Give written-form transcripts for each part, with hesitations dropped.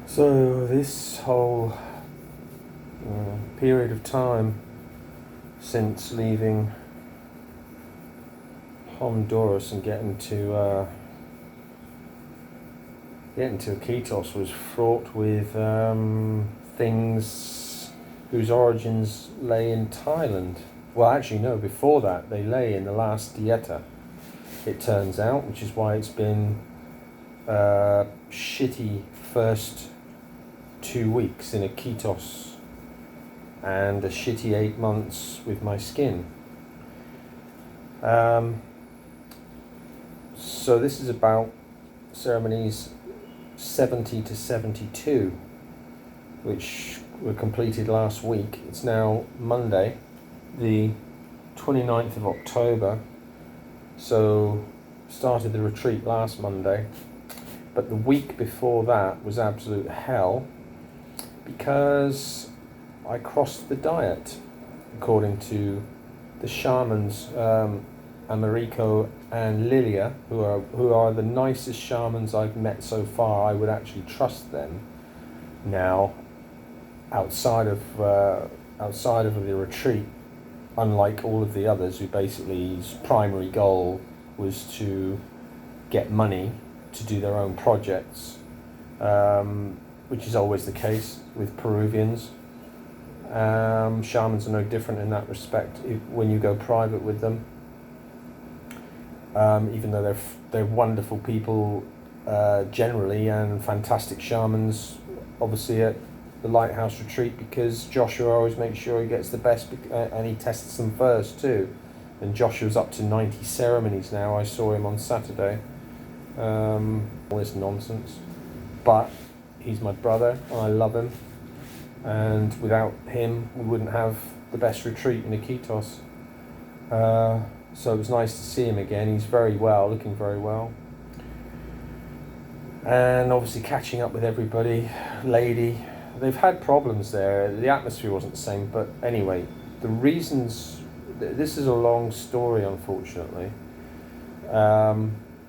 So this whole period of time since leaving Honduras and getting to Iquitos was fraught with things whose origins lay in Thailand. Well, actually, no, before that, they lay in the last dieta, it turns out, which is why it's been shitty first 2 weeks in Iquitos and a shitty 8 months with my skin. So this is about ceremonies 70 to 72, which were completed last week. It's now Monday, the 29th of October, so started the retreat last Monday, but the week before that was absolute hell because I crossed the diet, according to the shamans, Americo and Lilia, who are the nicest shamans I've met so far. I would actually trust them now outside of the retreat, unlike all of the others who basically his primary goal was to get money to do their own projects, which is always the case with Peruvians. Shamans are no different in that respect when you go private with them. Even though they're wonderful people generally, and fantastic shamans obviously at the Lighthouse Retreat, because Joshua always makes sure he gets the best and he tests them first too. And Joshua's up to 90 ceremonies now. I saw him on Saturday. All this nonsense, but he's my brother and I love him, and without him we wouldn't have the best retreat in Iquitos. So it was nice to see him again. He's very well, looking very well. And obviously catching up with everybody. Lady, they've had problems there. The atmosphere wasn't the same, but anyway, the reasons, this is a long story unfortunately,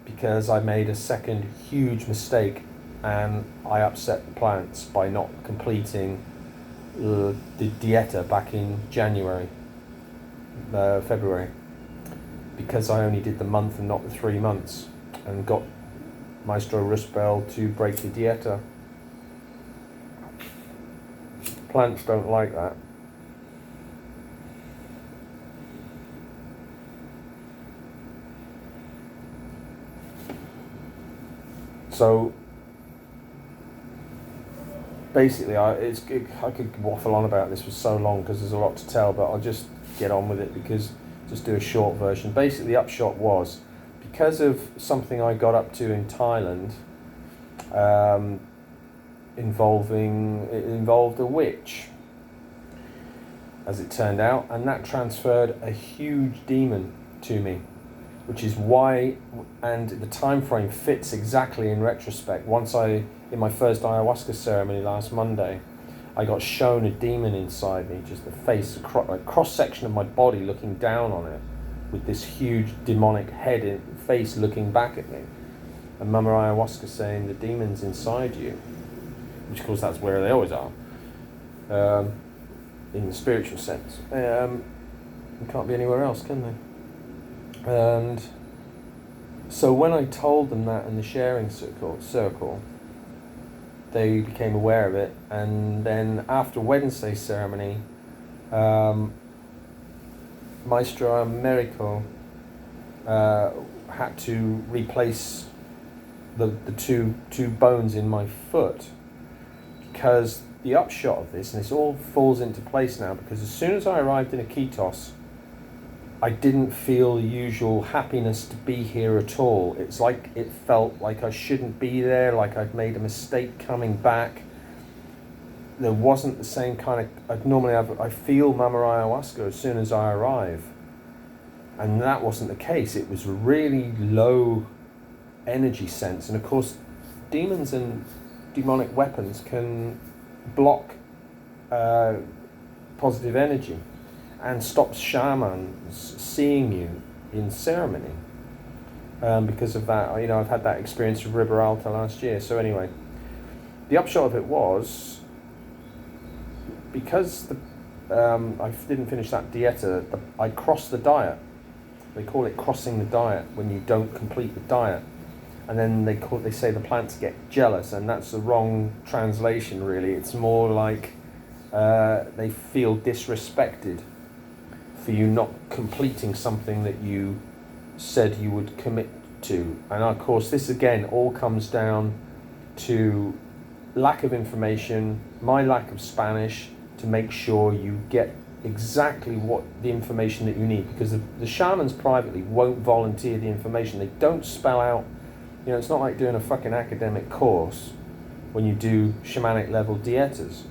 because I made a second huge mistake and I upset the plants by not completing the dieta back in February, because I only did the month and not the 3 months, and got Maestro Rusbel to break the dieta. Plants don't like that. So basically, I could waffle on about this for so long because there's a lot to tell, but I'll just get on with it, because just do a short version. Basically, the upshot was, because of something I got up to in Thailand, it involved a witch, as it turned out, and that transferred a huge demon to me, which is why, and the time frame fits exactly in retrospect. In my first ayahuasca ceremony last Monday, I got shown a demon inside me, just the face, a cross-section of my body looking down on it, with this huge demonic face looking back at me. And Mama Ayahuasca saying, the demon's inside you, which of course that's where they always are, in the spiritual sense. They can't be anywhere else, can they? And so when I told them that in the sharing circle, they became aware of it, and then after Wednesday's ceremony, Maestro Americo had to replace the two bones in my foot, because the upshot of this, and this all falls into place now, because as soon as I arrived in Iquitos, I didn't feel the usual happiness to be here at all. It's like it felt like I shouldn't be there, like I'd made a mistake coming back. There wasn't the same kind of... I feel Mama Ayahuasca as soon as I arrive. And that wasn't the case. It was a really low energy sense. And of course, demons and demonic weapons can block positive energy and stops shamans seeing you in ceremony. Because of that, I've had that experience with Riber Alta last year. So anyway, the upshot of it was, because I didn't finish that dieta, I crossed the diet. They call it crossing the diet when you don't complete the diet. And then they say the plants get jealous, and that's the wrong translation really. It's more like they feel disrespected for you not completing something that you said you would commit to. And of course this again all comes down to lack of information, my lack of Spanish, to make sure you get exactly what the information that you need, because the shamans privately won't volunteer the information. They don't spell out, you know, it's not like doing a fucking academic course when you do shamanic level dietas.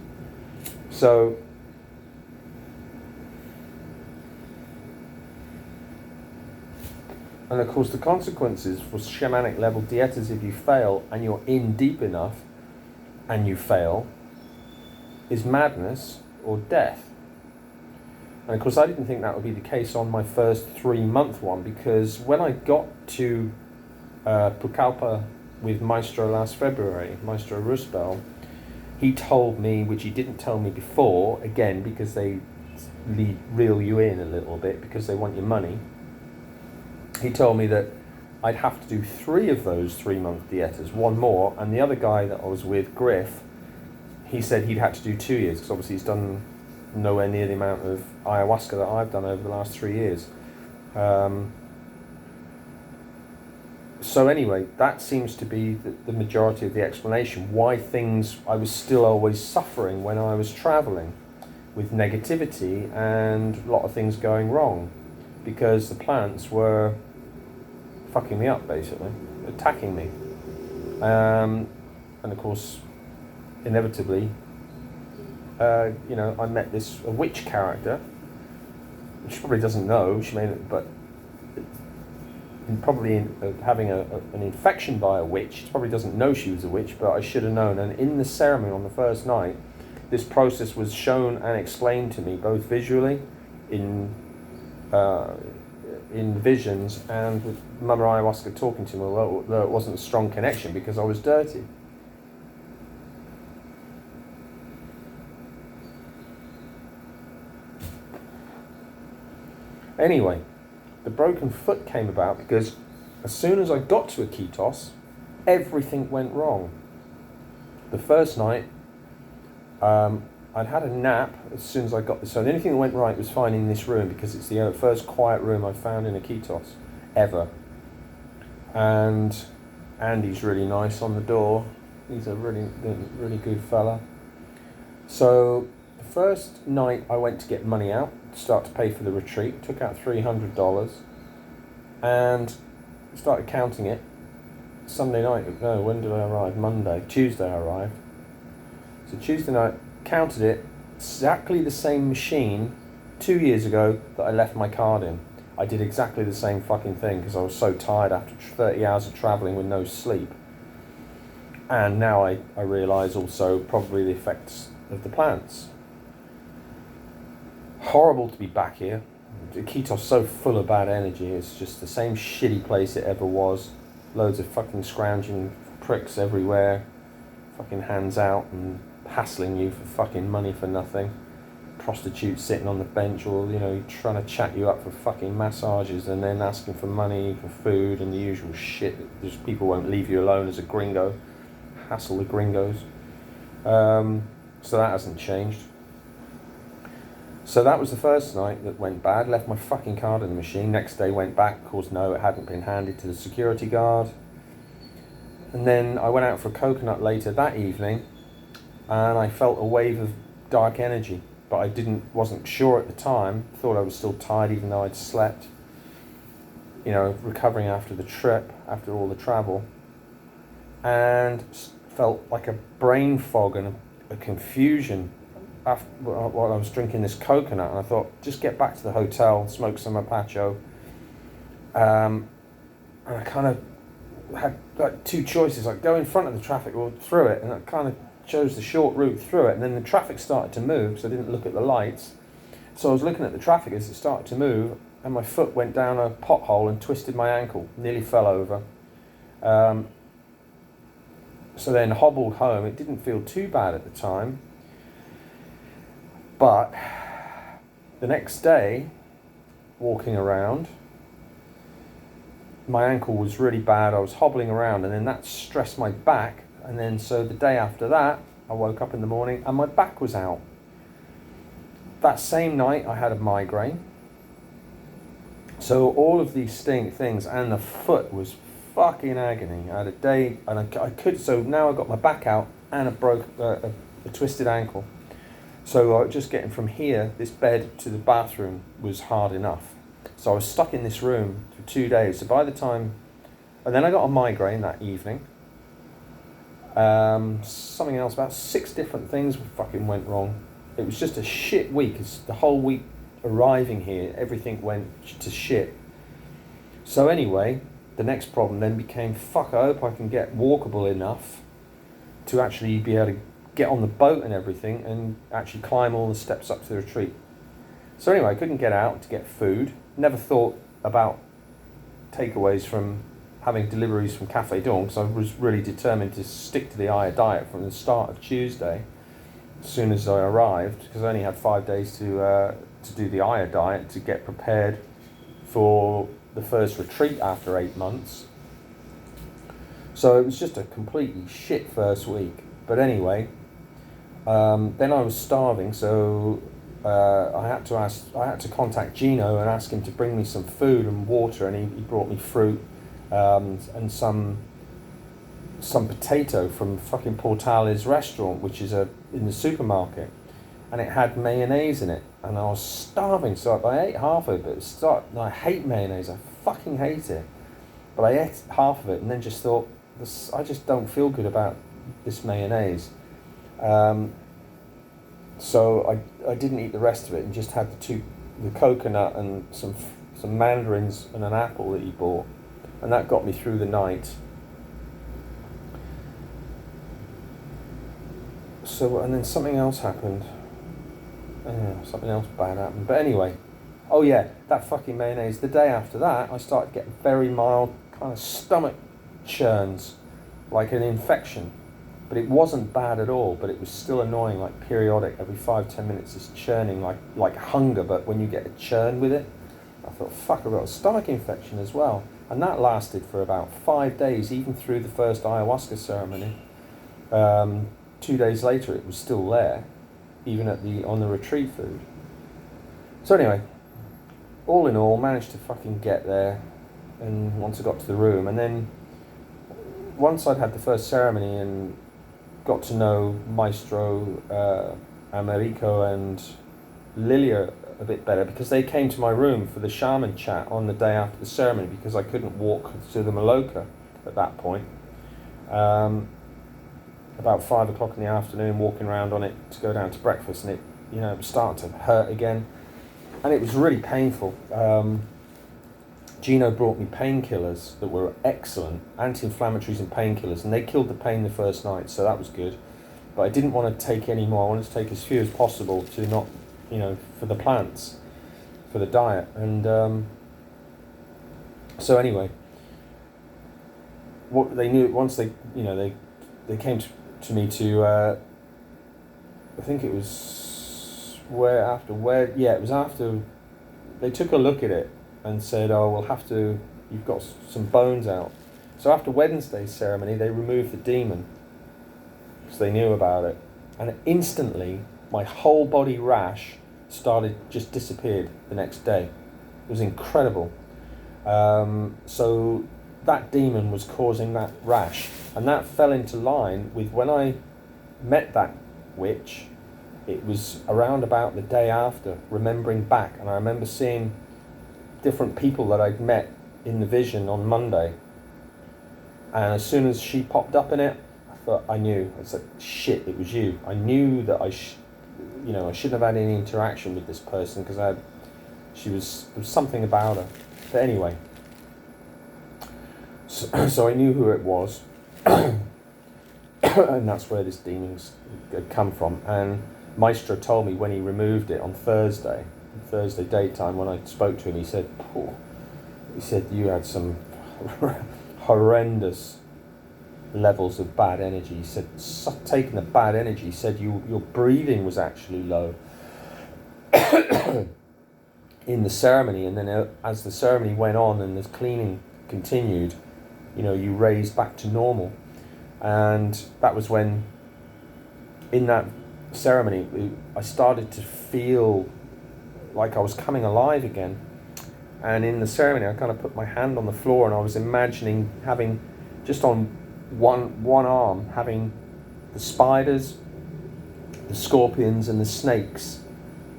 So and of course the consequences for shamanic level dietas, if you fail and you're in deep enough and you fail, is madness or death. And of course I didn't think that would be the case on my first 3-month one, because when I got to Pucallpa with Maestro last February, Maestro Rusbel, he told me, which he didn't tell me before, again because they reel you in a little bit because they want your money, he told me that I'd have to do 3 of those 3-month dietas, 1 more, and the other guy that I was with, Griff, he said he'd had to do 2 years, because obviously he's done nowhere near the amount of ayahuasca that I've done over the last 3 years. So anyway, that seems to be the majority of the explanation why I was still always suffering when I was traveling with negativity and a lot of things going wrong, because the plants were fucking me up, basically, attacking me. And of course, inevitably, you know, I met a witch character, which she probably doesn't know, but probably having an infection by a witch, she probably doesn't know she was a witch, but I should have known. And in the ceremony on the first night, this process was shown and explained to me, both visually, in visions, and with Mama Ayahuasca talking to me, although it wasn't a strong connection because I was dirty. Anyway, the broken foot came about because as soon as I got to Iquitos, everything went wrong. The first night, I'd had a nap as soon as I got there. So the only thing that went right was finding this room, because it's the first quiet room I found in Iquitos ever. And Andy's really nice on the door. He's a really good fella. So the first night I went to get money out, start to pay for the retreat, took out $300 and started counting it. Sunday night, no, when did I arrive? Tuesday I arrived. So Tuesday night, counted it, exactly the same machine 2 years ago that I left my card in. I did exactly the same fucking thing because I was so tired after 30 hours of travelling with no sleep. And now I realise also probably the effects of the plants. Horrible to be back here. Iquitos so full of bad energy. It's just the same shitty place it ever was. Loads of fucking scrounging pricks everywhere, fucking hands out and hassling you for fucking money for nothing. Prostitutes sitting on the bench, or you know, trying to chat you up for fucking massages and then asking for money for food and the usual shit. Just people won't leave you alone as a gringo. Hassle the gringos. So that hasn't changed. So that was the first night that went bad. Left my fucking card in the machine. Next day went back. Of course, no, it hadn't been handed to the security guard. And then I went out for a coconut later that evening, and I felt a wave of dark energy, but I wasn't sure at the time. Thought I was still tired, even though I'd slept. You know, recovering after the trip, after all the travel, and felt like a brain fog and a confusion. While I was drinking this coconut, and I thought, just get back to the hotel, smoke some Apacho. And I kind of had like 2 choices, like go in front of the traffic or through it, and I kind of chose the short route through it, and then the traffic started to move, so I didn't look at the lights. So I was looking at the traffic as it started to move, and my foot went down a pothole and twisted my ankle, nearly fell over. So then hobbled home. It didn't feel too bad at the time. But the next day, walking around, my ankle was really bad. I was hobbling around, and then that stressed my back. And then so the day after that, I woke up in the morning and my back was out. That same night, I had a migraine. So all of these things, and the foot was fucking agony. I had a day, and I could. So now I got my back out and a twisted ankle. So just getting from here, this bed, to the bathroom was hard enough. So I was stuck in this room for 2 days. So by the time, and then I got a migraine that evening. Something else, about 6 different things fucking went wrong. It was just a shit week. It's the whole week arriving here, everything went to shit. So anyway, the next problem then became, fuck, I hope I can get walkable enough to actually be able to get on the boat and everything and actually climb all the steps up to the retreat. So anyway, I couldn't get out to get food. Never thought about takeaways from having deliveries from Cafe Dawn, because I was really determined to stick to the Aya diet from the start of Tuesday, as soon as I arrived, because I only had 5 days to do the Aya diet to get prepared for the first retreat after 8 months. So it was just a completely shit first week. But anyway, then I was starving, so I had to contact Gino and ask him to bring me some food and water, and he brought me fruit and some potato from fucking Portales restaurant, which is in the supermarket, and it had mayonnaise in it, and I was starving, so I ate half of it. And I hate mayonnaise, I fucking hate it, but I ate half of it and then just thought, I just don't feel good about this mayonnaise. So I didn't eat the rest of it and just had the coconut and some mandarins and an apple that he bought, and that got me through the night. So, and then something else happened. Something else bad happened. But anyway, oh yeah, that fucking mayonnaise. The day after that, I started getting very mild kind of stomach churns, like an infection. But it wasn't bad at all, but it was still annoying, like periodic, every 5-10 minutes, this churning, like hunger, but when you get a churn with it. I thought, fuck, I've got a stomach infection as well. And that lasted for about 5 days, even through the first ayahuasca ceremony. 2 days later, it was still there, even on the retreat food. So anyway, all in all, managed to fucking get there, and once I got to the room, and then once I'd had the first ceremony and got to know Maestro Americo and Lilia a bit better, because they came to my room for the shaman chat on the day after the ceremony, because I couldn't walk to the Maloka at that point. About 5 o'clock in the afternoon, walking around on it to go down to breakfast, and it, was starting to hurt again, and it was really painful. Gino brought me painkillers that were excellent, anti-inflammatories and painkillers, and they killed the pain the first night, so that was good. But I didn't want to take any more. I wanted to take as few as possible to not, for the plants, for the diet. And so anyway, what they knew once they came to me to, I think it was it was after they took a look at it and said, oh, you've got some bones out. So after Wednesday's ceremony, they removed the demon, because they knew about it. And instantly, my whole body rash just disappeared the next day. It was incredible. So that demon was causing that rash. And that fell into line with when I met that witch. It was around about the day after, remembering back. And I remember seeing different people that I'd met in the vision on Monday, and as soon as she popped up in it, I thought, I knew. I said, shit, it was you. I knew that I shouldn't have had any interaction with this person, because there was something about her. But anyway, so I knew who it was, and that's where this demon had come from. And Maestro told me when he removed it on Thursday daytime, when I spoke to him, he said you had some horrendous levels of bad energy. He said, taking the bad energy, he said your breathing was actually low in the ceremony, and then as the ceremony went on and the cleaning continued, you raised back to normal. And that was when, in that ceremony, I started to feel like I was coming alive again. And in the ceremony, I kind of put my hand on the floor, and I was imagining having, just on one arm, having the spiders, the scorpions, and the snakes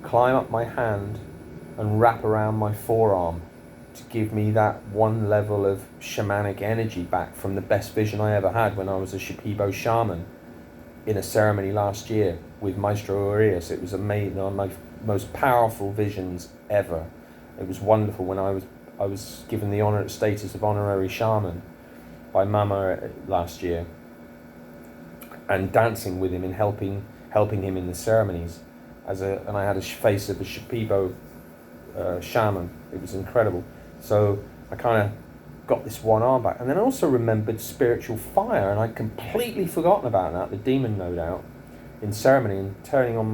climb up my hand and wrap around my forearm to give me that one level of shamanic energy back from the best vision I ever had when I was a Shipibo shaman in a ceremony last year with Maestro Arias. It was amazing, one of my most powerful visions ever. It was wonderful when I was given the status of honorary shaman by Mama last year, and dancing with him and helping him in the ceremonies and I had a face of a Shipibo shaman. It was incredible. So I kind of got this one arm back, and then I also remembered spiritual fire, and I'd completely forgotten about that, the demon no doubt, in ceremony, and turning on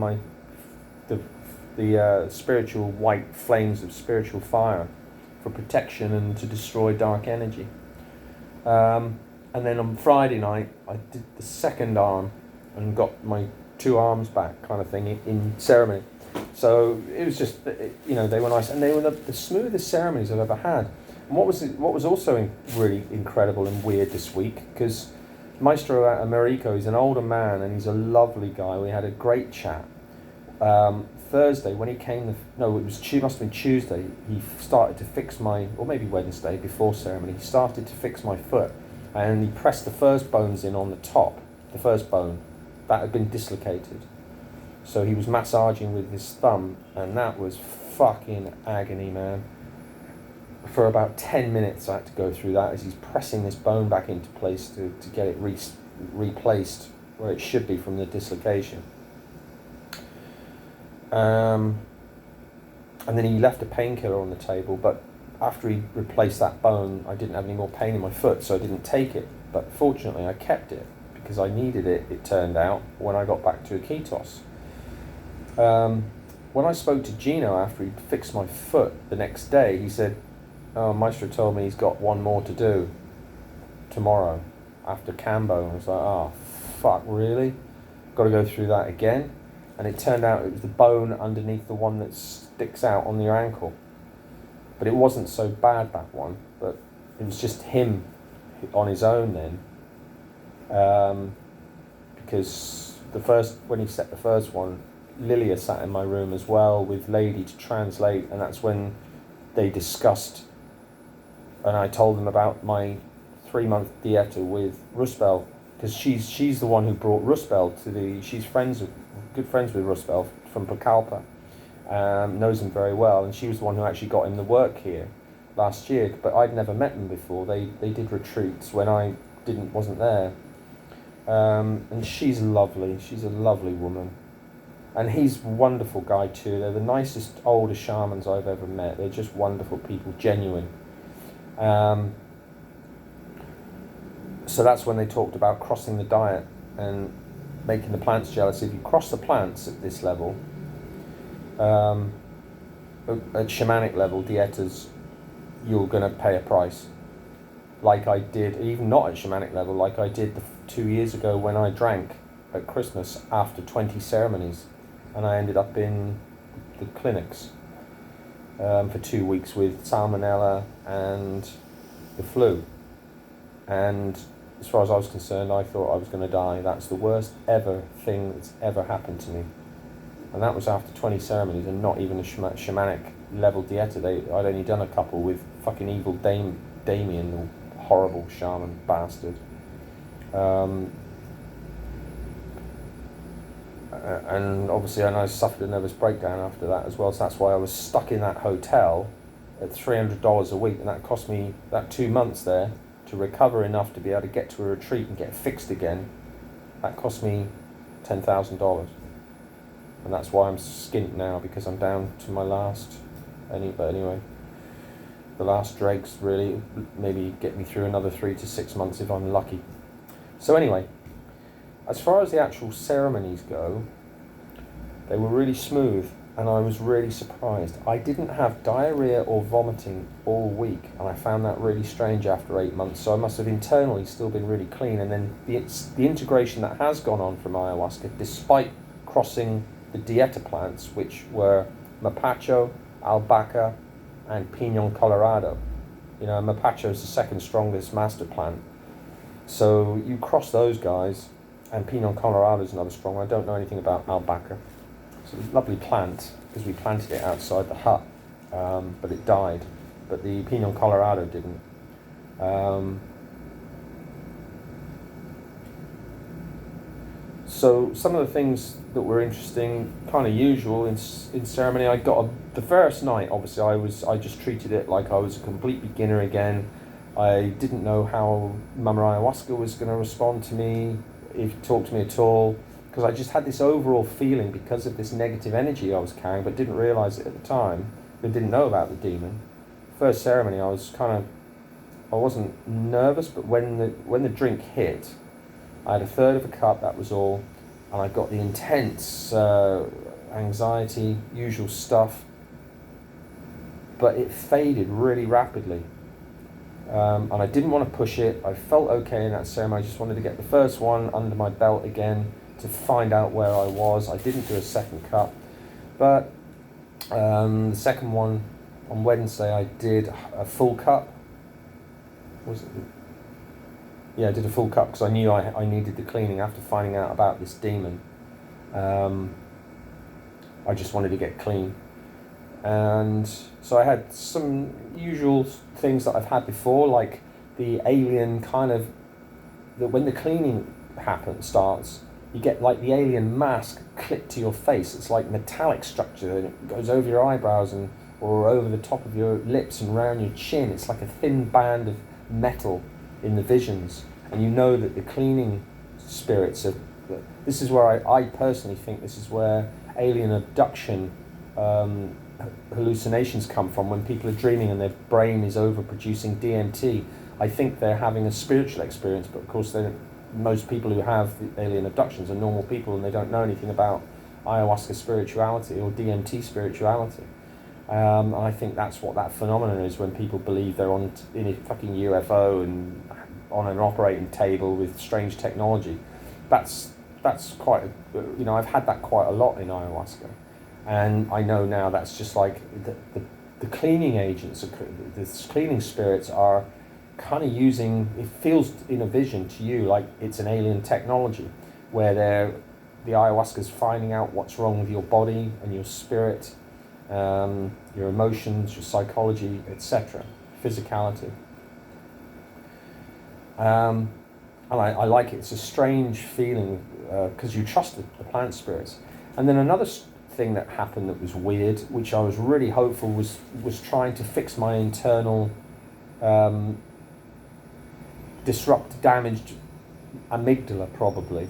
the spiritual white flames of spiritual fire for protection and to destroy dark energy. And then on Friday night I did the second arm and got my two arms back, kind of thing, in ceremony. So it was just, they were nice, and they were the smoothest ceremonies I've ever had. And what was also really incredible and weird this week, because Maestro Americo is an older man and he's a lovely guy. We had a great chat. Thursday when he came, must have been Tuesday, he started to fix or maybe Wednesday before ceremony, he started to fix my foot, and he pressed the first bones in on the top, the first bone that had been dislocated. So he was massaging with his thumb, and that was fucking agony, man. For about 10 minutes I had to go through that as he's pressing this bone back into place to get it replaced where it should be from the dislocation. And then he left a painkiller on the table, but after he replaced that bone, I didn't have any more pain in my foot, so I didn't take it. But fortunately I kept it, because I needed it, it turned out, when I got back to Iquitos. When I spoke to Gino after he fixed my foot the next day, he said, Maestro told me he's got one more to do tomorrow after Cambo. And I was like, oh, fuck, really? Got to go through that again? And it turned out it was the bone underneath the one that sticks out on your ankle. But it wasn't so bad, that one. But it was just him on his own then. Because when he set the first one, Lilia sat in my room as well with Lady to translate, and that's when they discussed, and I told them about my 3-month dieta with Rusbel, because she's the one who brought Rusbel she's good friends with Rusbel from Pucallpa, knows him very well, and she was the one who actually got him the work here last year, but I'd never met them before. They did retreats when I wasn't there. And she's lovely. She's a lovely woman. And he's a wonderful guy too. They're the nicest older shamans I've ever met. They're just wonderful people, genuine. So that's when they talked about crossing the diet and making the plants jealous. If you cross the plants at this level, at shamanic level, dietas, you're going to pay a price. Like I did, even not at shamanic level, like I did 2 years ago when I drank at Christmas after 20 ceremonies, and I ended up in the clinics for 2 weeks with salmonella and the flu. And as far as I was concerned, I thought I was going to die. That's the worst ever thing that's ever happened to me. And that was after 20 ceremonies and not even a shamanic level dieta. I'd only done a couple with fucking evil Damien, the horrible shaman bastard. And obviously I suffered a nervous breakdown after that as well, so that's why I was stuck in that hotel at $300 a week, and that cost me that 2 months there to recover enough to be able to get to a retreat and get fixed again. That cost me $10,000, and that's why I'm skint now, because I'm down to my last. But anyway, the last dregs really maybe get me through another 3 to 6 months if I'm lucky. So anyway, as far as the actual ceremonies go, they were really smooth, and I was really surprised. I didn't have diarrhea or vomiting all week, and I found that really strange after 8 months, so I must have internally still been really clean. And then the integration that has gone on from ayahuasca, despite crossing the dieta plants, which were mapacho, albahaca, and pinon colorado. You know, mapacho is the second strongest master plant. So you cross those guys, and pinon colorado is another strong one. I don't know anything about albahaca. It's a lovely plant, because we planted it outside the hut, but it died. But the pinon colorado didn't. So some of the things that were interesting, kind of usual in ceremony, the first night, obviously I just treated it like I was a complete beginner again. I didn't know how Mama Ayahuasca was going to respond to me, if he talked to me at all, because I just had this overall feeling because of this negative energy I was carrying, but didn't realise it at the time. I didn't know about the demon. First ceremony, I wasn't nervous, but when the drink hit, I had a third of a cup, that was all, and I got the intense anxiety, usual stuff, but it faded really rapidly. And I didn't want to push it. I felt okay in that ceremony. I just wanted to get the first one under my belt again to find out where I was. I didn't do a second cup, but the second one on Wednesday I did a full cup. Was it? Yeah, I did a full cup because I knew I needed the cleaning after finding out about this demon. I just wanted to get clean. And so I had some usual things that I've had before, like the alien kind of, when the cleaning starts, you get like the alien mask clipped to your face. It's like metallic structure, and it goes over your eyebrows or over the top of your lips and around your chin. It's like a thin band of metal in the visions, and you know that the cleaning spirits are. This is where I personally think this is where alien abduction hallucinations come from, when people are dreaming and their brain is overproducing DMT. I think they're having a spiritual experience, but of course most people who have the alien abductions are normal people and they don't know anything about ayahuasca spirituality or DMT spirituality. And I think that's what that phenomenon is, when people believe they're in a fucking UFO and on an operating table with strange technology. That's quite, I've had that quite a lot in ayahuasca. And I know now that's just like the cleaning agents, the cleaning spirits are kind of using, it feels in a vision to you like it's an alien technology, where the ayahuasca's finding out what's wrong with your body and your spirit, your emotions, your psychology, etc., physicality. And I like it. It's a strange feeling because you trust the plant spirits. And then another thing that happened that was weird, which I was really hopeful was trying to fix my internal damaged amygdala, probably,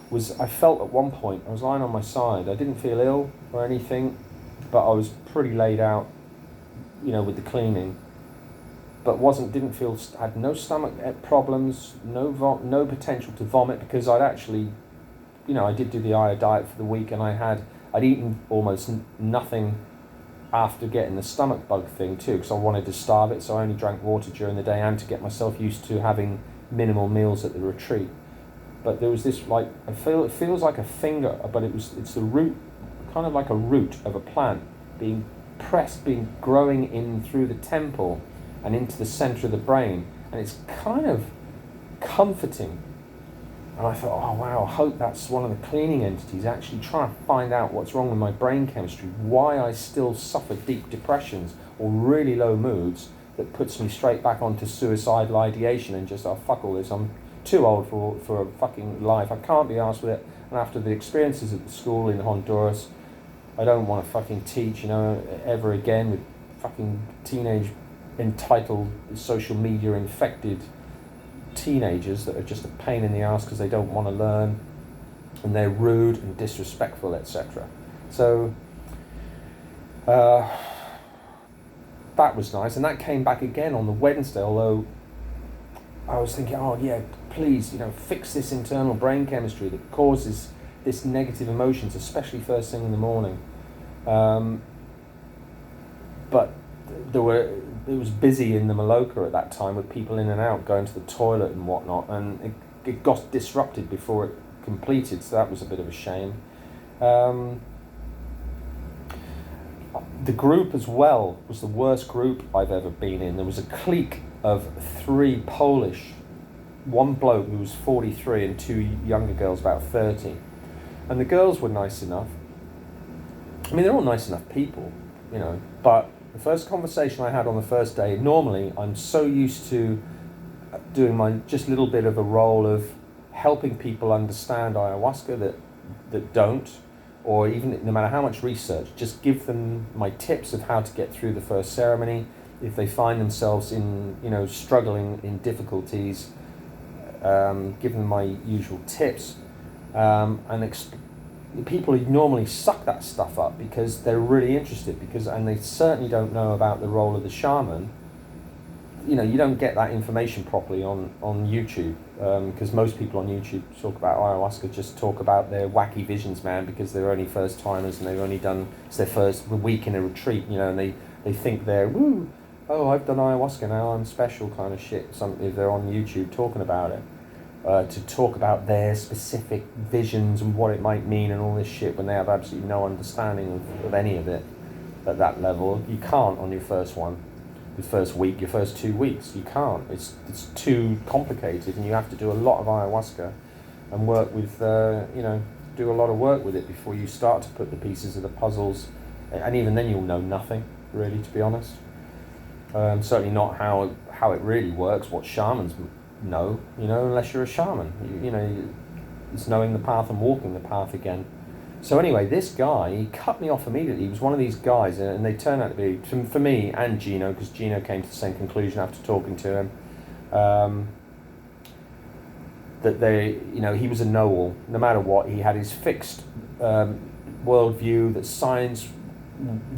was I felt at one point, I was lying on my side, I didn't feel ill or anything, but I was pretty laid out, with the cleaning, but had no stomach problems, no potential to vomit, because I'd actually, I did do the Aya diet for the week, and I'd eaten almost nothing after getting the stomach bug thing too, because I wanted to starve it, so I only drank water during the day and to get myself used to having minimal meals at the retreat. But there was this, it feels like a finger, but it's the root, kind of like a root of a plant being growing in through the temple and into the center of the brain, and it's kind of comforting. And I thought, oh wow, I hope that's one of the cleaning entities actually trying to find out what's wrong with my brain chemistry, why I still suffer deep depressions or really low moods that puts me straight back onto suicidal ideation and just, oh fuck all this, I'm too old for a fucking life, I can't be arsed with it. And after the experiences at the school in Honduras, I don't want to fucking teach, ever again with fucking teenage entitled, social media infected teenagers that are just a pain in the ass because they don't want to learn and they're rude and disrespectful, etc. So that was nice, and that came back again on the Wednesday, although I was thinking, oh yeah, please, fix this internal brain chemistry that causes this negative emotions, especially first thing in the morning. But it was busy in the Maloka at that time with people in and out going to the toilet and whatnot, and it got disrupted before it completed, so that was a bit of a shame. The group as well was the worst group I've ever been in. There was a clique of 3 Polish, one bloke who was 43 and 2 younger girls about 30. And the girls were nice enough. I mean, they're all nice enough people, but the first conversation I had on the first day, normally I'm so used to doing my just little bit of a role of helping people understand ayahuasca that don't, or even no matter how much research, just give them my tips of how to get through the first ceremony. If they find themselves in, struggling in difficulties, give them my usual tips, people who normally suck that stuff up because they're really interested, and they certainly don't know about the role of the shaman. You don't get that information properly on YouTube, because most people on YouTube talk about ayahuasca just talk about their wacky visions, man, because they're only first timers and they've only done, it's their first week in a retreat, and they think they're, woo, oh, I've done ayahuasca, now I'm special kind of shit, if they're on YouTube talking about it. To talk about their specific visions and what it might mean and all this shit when they have absolutely no understanding of any of it at that level. You can't on your first one, your first week, your first 2 weeks. You can't. It's too complicated, and you have to do a lot of ayahuasca and work with, do a lot of work with it before you start to put the pieces of the puzzles. And even then you'll know nothing, really, to be honest. Certainly not how it really works, what shamans know, unless you're a shaman. It's knowing the path and walking the path again. So anyway, this guy, he cut me off immediately. He was one of these guys, and they turned out to be, for me and Gino, because Gino came to the same conclusion after talking to him, that he was a know-all. No matter what, he had his fixed worldview that science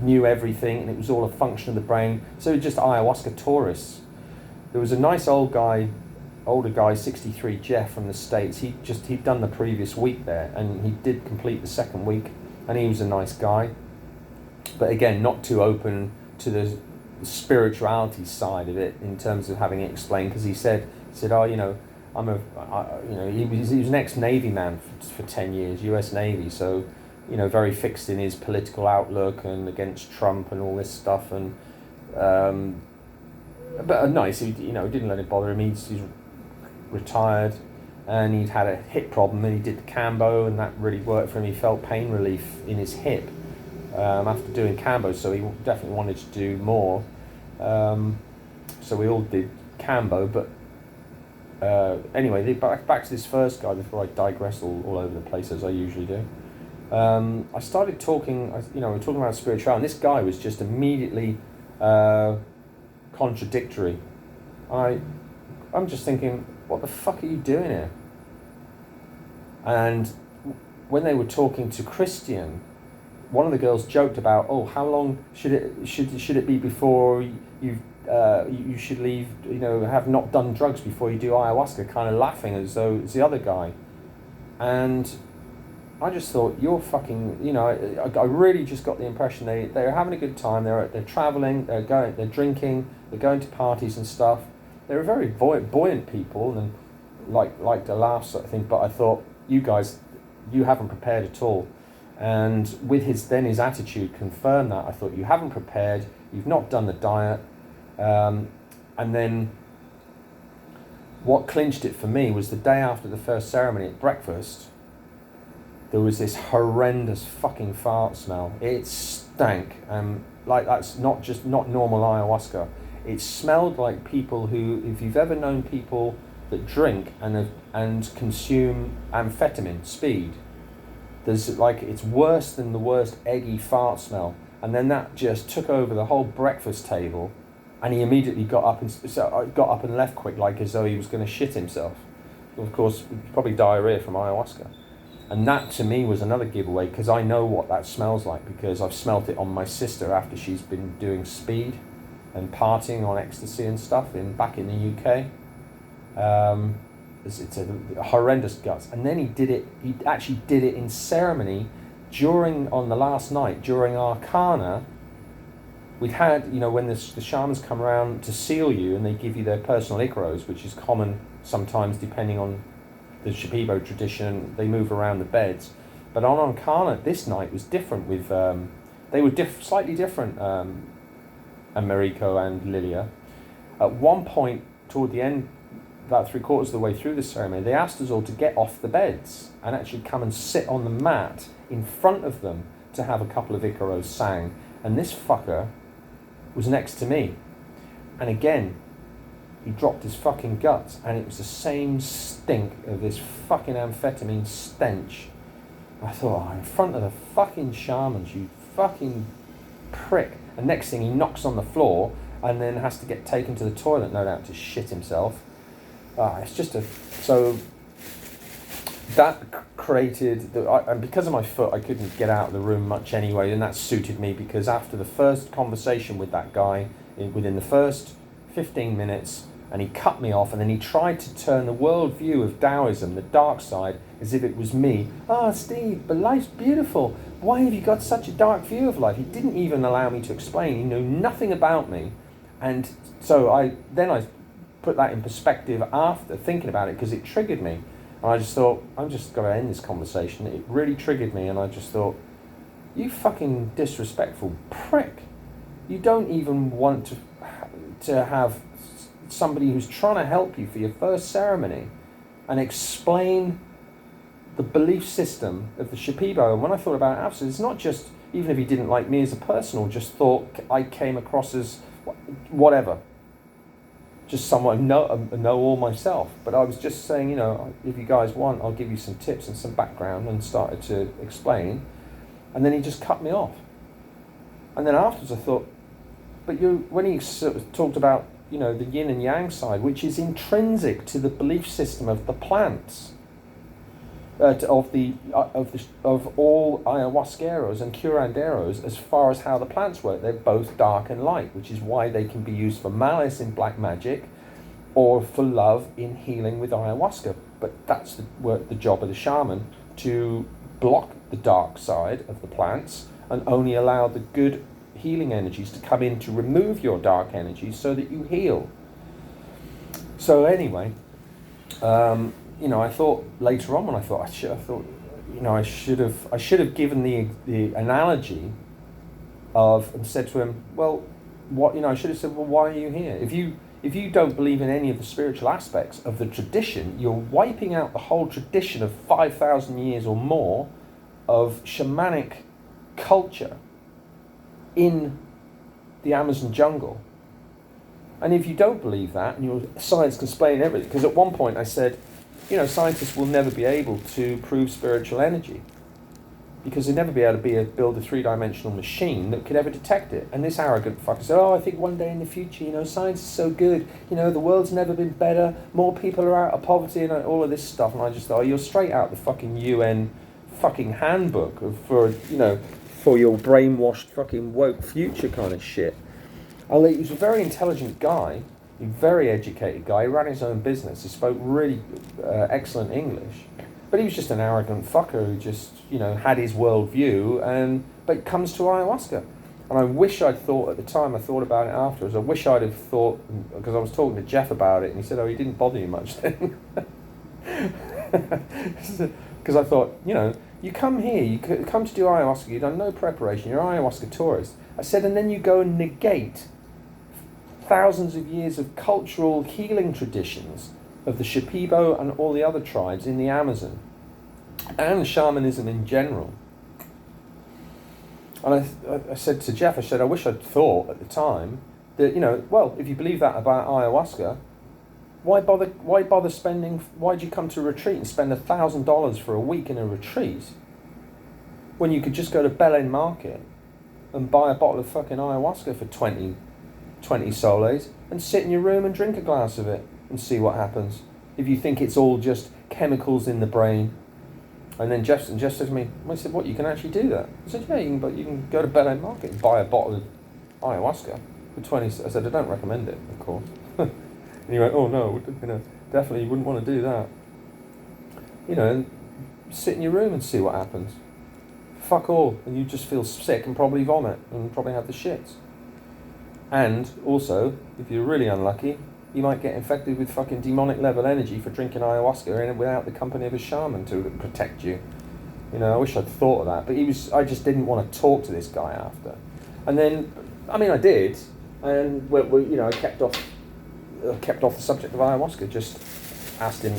knew everything, and it was all a function of the brain. So just ayahuasca tourists. There was a nice older guy, 63, Jeff from the States. He'd done the previous week there, and he did complete the second week, and he was a nice guy, but again, not too open to the spirituality side of it in terms of having it explained, because he said, oh, he was an ex-Navy man for 10 years, US Navy, so very fixed in his political outlook and against Trump and all this stuff, and but nice. He didn't let it bother him. He's retired, and he'd had a hip problem, and he did the Kambo, and that really worked for him. He felt pain relief in his hip after doing Kambo, so he definitely wanted to do more. So we all did Kambo, but anyway, back to this first guy before I digress all over the place as I usually do. I started talking, we were talking about spirituality, and this guy was just immediately contradictory. I'm just thinking, what the fuck are you doing here? And when they were talking to Christian, one of the girls joked about, oh, how long should it be before you should leave, have not done drugs before you do ayahuasca, kind of laughing as though it's the other guy. And I just thought, you're fucking, I really just got the impression they're having a good time, they're traveling, they're drinking, they're going to parties and stuff. They were very buoyant people and like to laugh sort of thing, but I thought, you guys, you haven't prepared at all. And with his attitude confirmed that. I thought, you haven't prepared, you've not done the diet. And then what clinched it for me was the day after the first ceremony at breakfast, there was this horrendous fucking fart smell. It stank. That's not normal ayahuasca. It smelled like people who, if you've ever known people that drink and consume amphetamine, speed, it's worse than the worst eggy fart smell. And then that just took over the whole breakfast table, and he immediately got up and left quick, like as though he was going to shit himself. Of course, probably diarrhea from ayahuasca. And that to me was another giveaway, because I know what that smells like, because I've smelt it on my sister after she's been doing speed and partying on ecstasy and stuff back in the UK. it's a horrendous guts. And then he actually did it in ceremony on the last night, during Arcana. We'd had, when the shamans come around to seal you and they give you their personal Icaros, which is common sometimes depending on the Shipibo tradition, they move around the beds. But on Arcana, this night was different with, they were slightly different, Americo and Lilia. At one point, toward the end, about 3/4 of the way through the ceremony, they asked us all to get off the beds and actually come and sit on the mat in front of them to have a couple of Icaros sang. And this fucker was next to me. And again, he dropped his fucking guts, and it was the same stink of this fucking amphetamine stench. I thought, in front of the fucking shamans, you fucking prick. And next thing, he knocks on the floor and then has to get taken to the toilet, no doubt, to shit himself. It's just so that created, and because of my foot, I couldn't get out of the room much anyway, and that suited me, because after the first conversation with that guy, within the first 15 minutes, and he cut me off, and then he tried to turn the world view of Taoism, the dark side, as if it was me. Steve, but life's beautiful. Why have you got such a dark view of life? He didn't even allow me to explain. He knew nothing about me. And so I put that in perspective after thinking about it, because it triggered me. And I just thought, I'm just going to end this conversation. It really triggered me, and I just thought, you fucking disrespectful prick. You don't even want to have somebody who's trying to help you for your first ceremony and explain the belief system of the Shipibo. And when I thought about it, absolutely, it's not just, even if he didn't like me as a person, or just thought I came across as whatever, just someone know all myself. But I was just saying, if you guys want, I'll give you some tips and some background, and started to explain. And then he just cut me off. And then afterwards I thought, but when he sort of talked about, the yin and yang side, which is intrinsic to the belief system of the plants, of all ayahuasqueros and curanderos, as far as how the plants work, they're both dark and light, which is why they can be used for malice in black magic, or for love in healing with ayahuasca. But that's the job of the shaman, to block the dark side of the plants and only allow the good healing energies to come in to remove your dark energies so that you heal. So anyway, I thought later on, when I should have given the analogy of, and said to him, well, I should have said, well, why are you here? If you don't believe in any of the spiritual aspects of the tradition, you're wiping out the whole tradition of 5,000 years or more of shamanic culture in the Amazon jungle. And if you don't believe that, and your science can explain everything, because at one point I said, scientists will never be able to prove spiritual energy, because they'll never be able to build a three-dimensional machine that could ever detect it. And this arrogant fucker said, I think one day in the future, science is so good, the world's never been better, more people are out of poverty, and all of this stuff. And I just thought, you're straight out the fucking UN fucking handbook for your brainwashed fucking woke future kind of shit. He was a very intelligent guy, a very educated guy. He ran his own business. He spoke really excellent English. But he was just an arrogant fucker who just, had his worldview, but it comes to ayahuasca. And I wish I'd thought at the time, I thought about it afterwards, I wish I'd have thought, because I was talking to Jeff about it, and he said, he didn't bother you much then. Because I thought, you come here, you come to do ayahuasca, you've done no preparation, you're an ayahuasca tourist. I said, and then you go and negate thousands of years of cultural healing traditions of the Shipibo and all the other tribes in the Amazon, and shamanism in general. And I said to Jeff, I wish I'd thought at the time that, if you believe that about ayahuasca, why'd you come to a retreat and spend $1,000 for a week in a retreat when you could just go to Belen Market and buy a bottle of fucking ayahuasca for 20 soles and sit in your room and drink a glass of it and see what happens, if you think it's all just chemicals in the brain. And then Jeff said to me, I said, what, you can actually do that? I said, yeah, you can go to Belen Market and buy a bottle of ayahuasca for 20. I said, I don't recommend it, of course. And he went, oh no, definitely wouldn't want to do that. You know, and sit in your room and see what happens. Fuck all, and you just feel sick and probably vomit and probably have the shits. And also, if you're really unlucky, you might get infected with fucking demonic level energy for drinking ayahuasca and without the company of a shaman to protect you. You know, I wish I'd thought of that, but I just didn't want to talk to this guy after. And then, I mean, I did, and you know, I kept off the subject of ayahuasca. Just asked him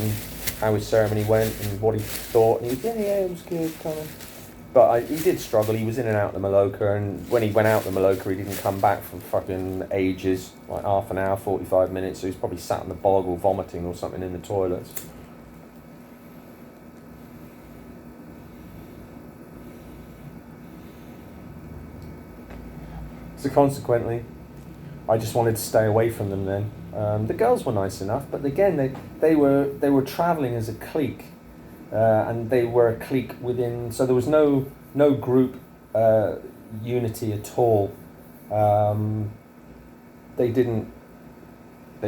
how his ceremony went and what he thought, and he was, yeah, it was good, kind of. But he did struggle. He was in and out of the Maloka, and when he went out the Maloka, he didn't come back for fucking ages, like half an hour, 45 minutes. So he's probably sat in the bog or vomiting or something in the toilets. So consequently, I just wanted to stay away from them then. The girls were nice enough, but again, they were travelling as a clique. And they were a clique within, so there was no group unity at all. They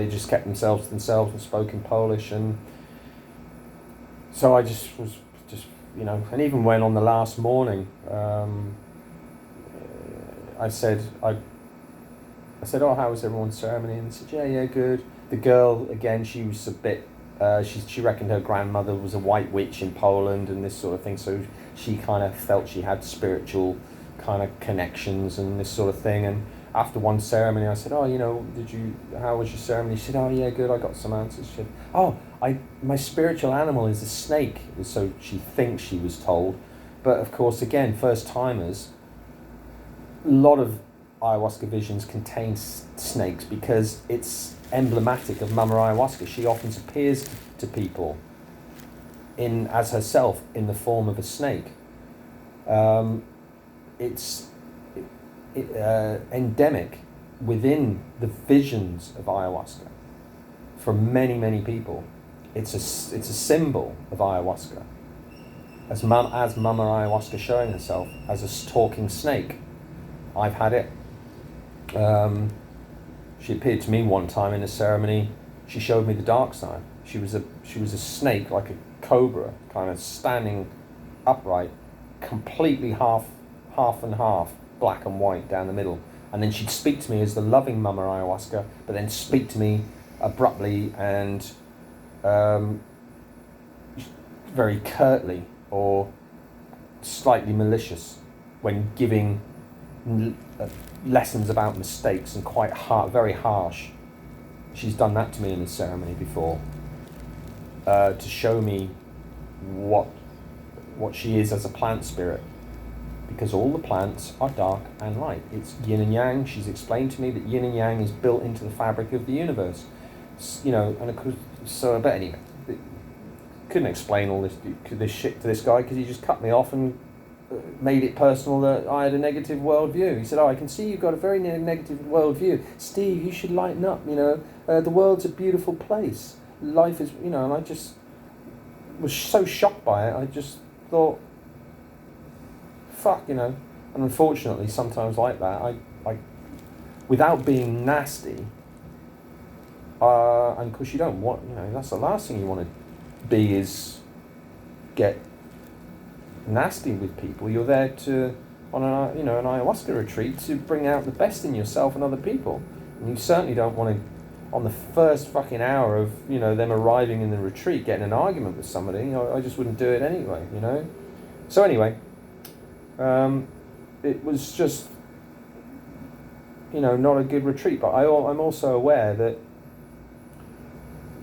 just kept themselves to themselves and spoke in Polish, and so I just was you know, and even when on the last morning, I said, oh, how was everyone's ceremony? And they said, yeah, good. The girl, again, she was a bit, she reckoned her grandmother was a white witch in Poland and this sort of thing, so she kind of felt she had spiritual kind of connections and this sort of thing. And after one ceremony I said, oh, you know, how was your ceremony? She said, oh yeah, good, I got some answers. She said, oh, my spiritual animal is a snake, so she thinks she was told. But of course, again, first timers, a lot of ayahuasca visions contain snakes because it's emblematic of Mama Ayahuasca. She often appears to people as herself in the form of a snake. It's endemic within the visions of ayahuasca for many people. It's a symbol of ayahuasca, as Mama Ayahuasca showing herself as a talking snake. I've had it. She appeared to me one time in a ceremony. She showed me the dark side. She was a snake, like a cobra, kind of standing upright, completely half and half, black and white down the middle. And then she'd speak to me as the loving Mama Ayahuasca, but then speak to me abruptly and very curtly or slightly malicious when giving lessons about mistakes, and quite very harsh. She's done that to me in a ceremony before, to show me what she is as a plant spirit, because all the plants are dark and light. It's yin and yang. She's explained to me that yin and yang is built into the fabric of the universe, you know. And of course, but anyway, couldn't explain all this shit to this guy because he just cut me off and made it personal that I had a negative worldview. He said, oh, I can see you've got a very negative worldview. Steve, you should lighten up, you know. The world's a beautiful place. Life is, you know, and I just was so shocked by it. I just thought, fuck, you know. And unfortunately, sometimes like that, I without being nasty, and of course you don't want, you know, that's the last thing you want to be, is get nasty with people. You're there on an ayahuasca retreat to bring out the best in yourself and other people, and you certainly don't want to, on the first fucking hour of, you know, them arriving in the retreat, get in an argument with somebody. You know, I just wouldn't do it anyway, you know. So anyway, it was just, you know, not a good retreat. But I'm also aware that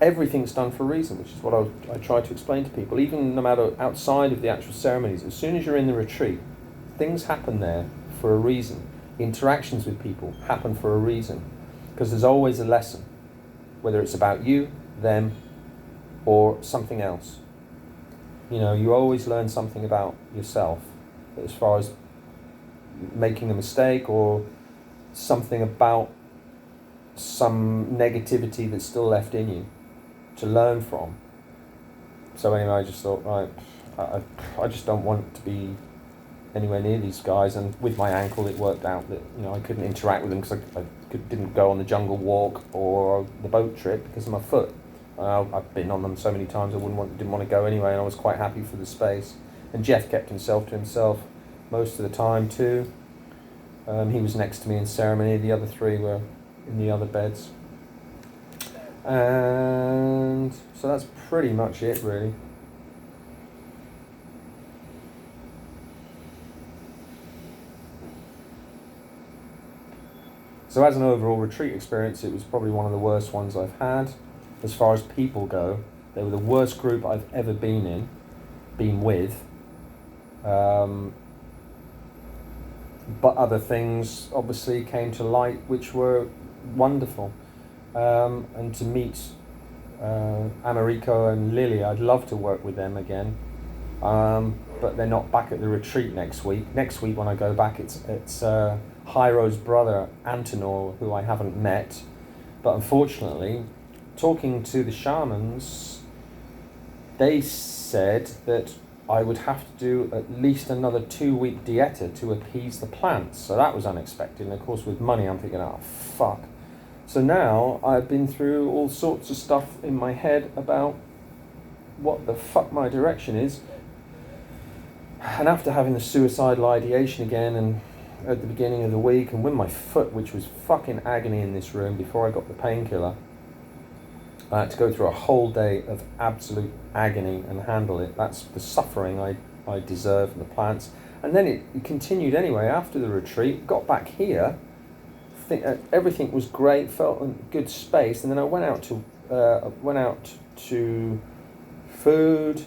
everything's done for a reason, which is what I try to explain to people. Even no matter outside of the actual ceremonies, as soon as you're in the retreat, things happen there for a reason. Interactions with people happen for a reason, because there's always a lesson, whether it's about you, them, or something else. You know, you always learn something about yourself, as far as making a mistake or something about some negativity that's still left in you to learn from. So anyway, I just thought, right, I just don't want to be anywhere near these guys. And with my ankle, it worked out that, you know, I couldn't interact with them because I didn't go on the jungle walk or the boat trip because of my foot. I've been on them so many times I didn't want to go anyway, and I was quite happy for the space. And Jeff kept himself to himself most of the time too. He was next to me in ceremony. The other three were in the other beds. And so that's pretty much it, really. So as an overall retreat experience, it was probably one of the worst ones I've had. As far as people go, they were the worst group I've ever been with. But other things obviously came to light which were wonderful. And to meet Americo and Lily, I'd love to work with them again. But they're not back at the retreat next week. Next week when I go back, it's Jairo's brother, Antonor, who I haven't met. But unfortunately, talking to the shamans, they said that I would have to do at least another 2-week dieta to appease the plants. So that was unexpected. And of course, with money, I'm thinking, oh, fuck. So now I've been through all sorts of stuff in my head about what the fuck my direction is. And after having the suicidal ideation again and at the beginning of the week, and with my foot, which was fucking agony in this room before I got the painkiller, I had to go through a whole day of absolute agony and handle it. That's the suffering I deserve from the plants. And then it continued anyway after the retreat. Got back here, everything was great, felt in good space, and then I went out to food,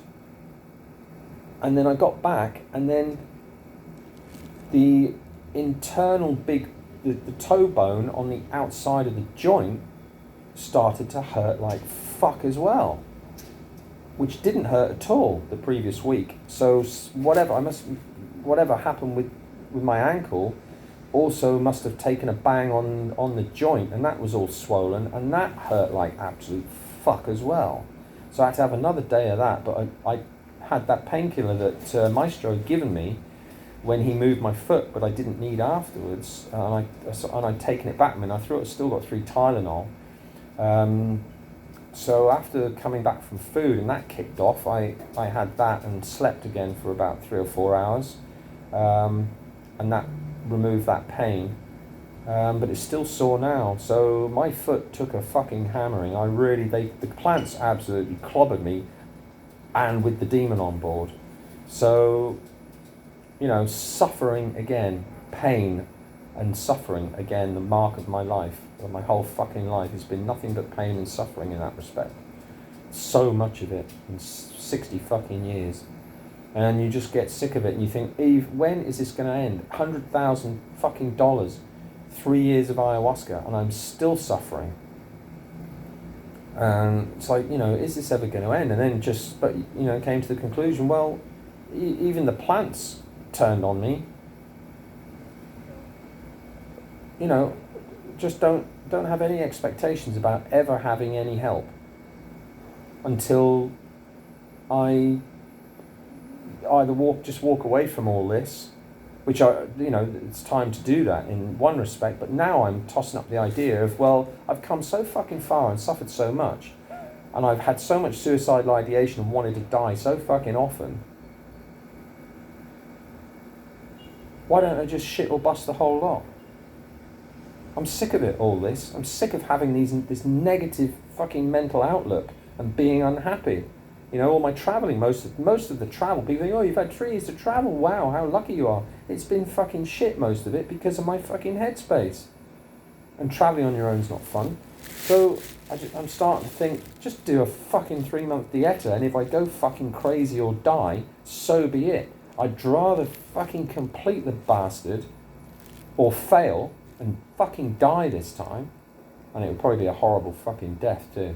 and then I got back, and then the internal the toe bone on the outside of the joint started to hurt like fuck as well, which didn't hurt at all the previous week. So whatever happened with my ankle also must have taken a bang on the joint, and that was all swollen, and that hurt like absolute fuck as well. So I had to have another day of that, but I had that painkiller that Maestro had given me when he moved my foot, but I didn't need afterwards, and I'd taken it back. I mean, I still got 3 Tylenol. So after coming back from food and that kicked off, I had that and slept again for about 3 or 4 hours, and that removed that pain, but it's still sore now. So my foot took a fucking hammering. The plants absolutely clobbered me, and with the demon on board. So, suffering again, pain and suffering again, the mark of my life, of my whole fucking life, has been nothing but pain and suffering in that respect. So much of it in 60 fucking years. And you just get sick of it, and you think, Eve, when is this going to end? $100,000 fucking dollars, 3 years of ayahuasca, and I'm still suffering. And it's like, is this ever going to end? And then came to the conclusion, well, even the plants turned on me. Just don't have any expectations about ever having any help until I either walk away from all this, which it's time to do that in one respect, but now I'm tossing up the idea of, well, I've come so fucking far and suffered so much, and I've had so much suicidal ideation and wanted to die so fucking often. Why don't I just shit or bust the whole lot? I'm sick of it, all this. I'm sick of having this negative fucking mental outlook and being unhappy. All my travelling, most of the travel, people think, oh, you've had 3 years to travel, wow, how lucky you are. It's been fucking shit, most of it, because of my fucking headspace. And travelling on your own's not fun. So I'm starting to think, just do a fucking 3-month dieta, and if I go fucking crazy or die, so be it. I'd rather fucking complete the bastard, or fail, and fucking die this time, and it would probably be a horrible fucking death too.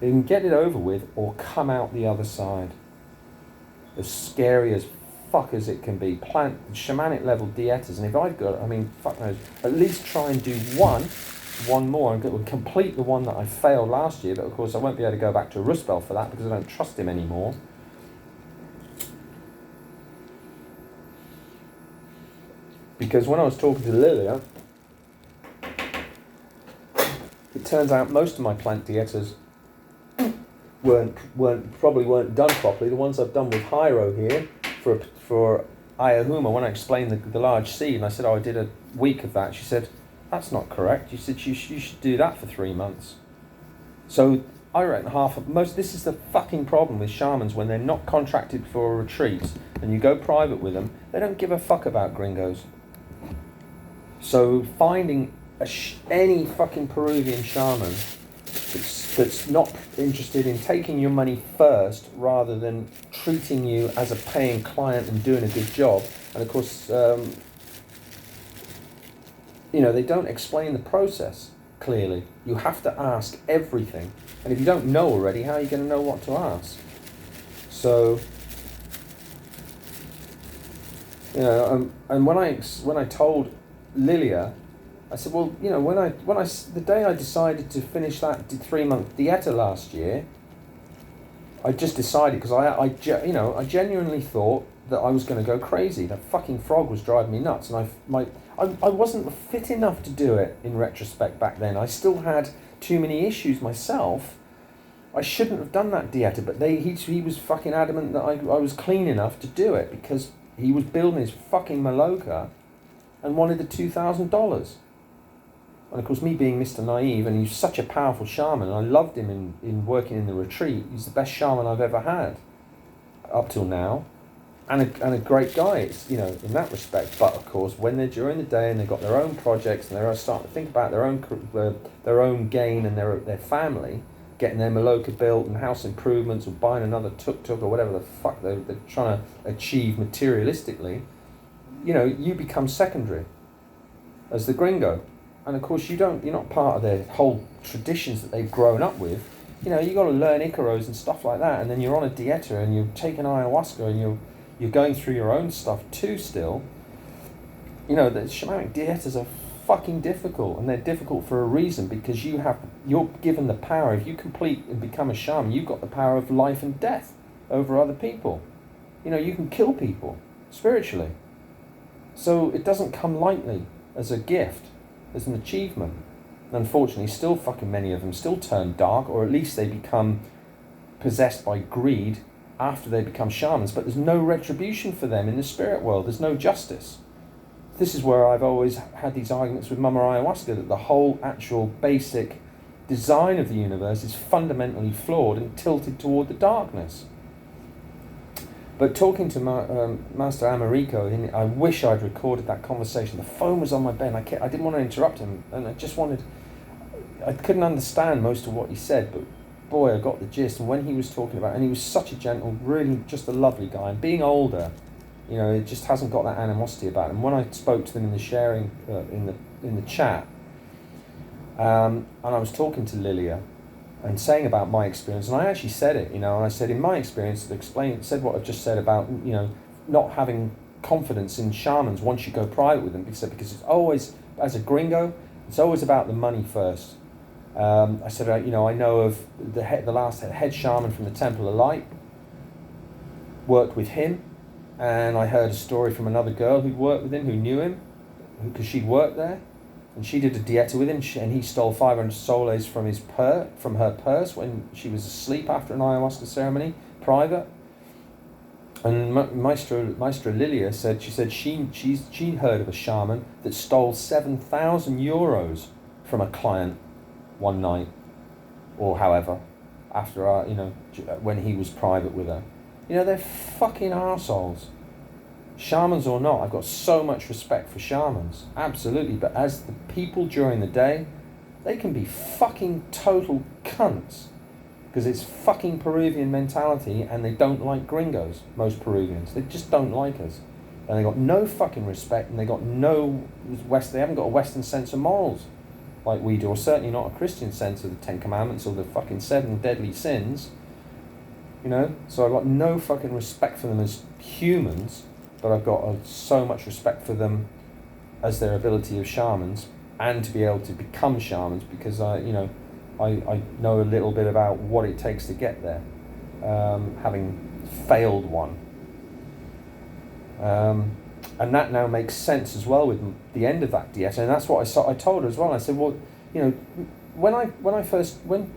You can get it over with or come out the other side. As scary as fuck as it can be. Shamanic level dietas, and if I've got, fuck knows, at least try and do one more, and complete the one that I failed last year, but of course I won't be able to go back to Rusbel for that because I don't trust him anymore. Because when I was talking to Lilia, turns out most of my plant dietas probably weren't done properly. The ones I've done with Hyro here for Ayahuma, when I explained the large seed, and I said, I did a week of that, she said, that's not correct. You said you should do that for 3 months. So I reckon this is the fucking problem with shamans when they're not contracted for a retreat and you go private with them, they don't give a fuck about gringos. So finding any fucking Peruvian shaman that's not interested in taking your money first rather than treating you as a paying client and doing a good job. And of course, they don't explain the process clearly. You have to ask everything. And if you don't know already, how are you going to know what to ask? So, and when I told Lilia, I said, well, the day I decided to finish that 3-month dieta last year, I just decided because I genuinely thought that I was going to go crazy. That fucking frog was driving me nuts, and I wasn't fit enough to do it in retrospect back then. I still had too many issues myself. I shouldn't have done that dieta, but he was fucking adamant that I was clean enough to do it because he was building his fucking Maloka and wanted the $2,000. And of course, me being Mr. Naive, and he's such a powerful shaman, and I loved him in working in the retreat. He's the best shaman I've ever had up till now, and a great guy. It's, in that respect. But of course, when they're during the day and they've got their own projects and they're starting to think about their own gain and their family, getting their Maloka built and house improvements or buying another tuk-tuk or whatever the fuck they're trying to achieve materialistically, you become secondary as the gringo. And of course, you're not part of their whole traditions that they've grown up with. You got to learn Icaros and stuff like that, and then you're on a dieta and you're taking ayahuasca and you're going through your own stuff too still. The shamanic dietas are fucking difficult, and they're difficult for a reason, because you're given the power. If you complete and become a shaman, you've got the power of life and death over other people. You can kill people spiritually. So it doesn't come lightly as a gift, as an achievement. Unfortunately, still fucking many of them still turn dark, or at least they become possessed by greed after they become shamans, but there's no retribution for them in the spirit world. There's no justice. This is where I've always had these arguments with Mama Ayahuasca, that the whole actual basic design of the universe is fundamentally flawed and tilted toward the darkness. But talking to Master Americo, I wish I'd recorded that conversation. The phone was on my bed. I didn't want to interrupt him, and I couldn't understand most of what he said, but boy, I got the gist. And when he was talking about, and he was such a gentle, really just a lovely guy, and being older, it just hasn't got that animosity about him. When I spoke to them in the sharing, in the chat, and I was talking to Lilia, and saying about my experience, and I actually said it, and I said, in my experience, said what I've just said about, not having confidence in shamans once you go private with them, because it's always, as a gringo, it's always about the money first. I said, I know of the last head shaman from the Temple of Light, worked with him, and I heard a story from another girl who'd worked with him, who knew him, because she'd worked there. And she did a dieta with him, and he stole 500 soles from her purse when she was asleep after an ayahuasca ceremony, private. And Maestra Lilia said she heard of a shaman that stole 7,000 euros from a client one night, or however, after when he was private with her. They're fucking arseholes. Shamans or not, I've got so much respect for shamans, absolutely, but as the people during the day, they can be fucking total cunts, because it's fucking Peruvian mentality, and they don't like gringos, most Peruvians. They just don't like us. And they got no fucking respect, and they haven't got a Western sense of morals like we do, or certainly not a Christian sense of the 10 Commandments or the fucking 7 deadly sins. So I've got no fucking respect for them as humans, but I've got so much respect for them as their ability of shamans, and to be able to become shamans, because I know a little bit about what it takes to get there, having failed one. And that now makes sense as well with the end of that dieta, and that's what I told her as well. I said, well, when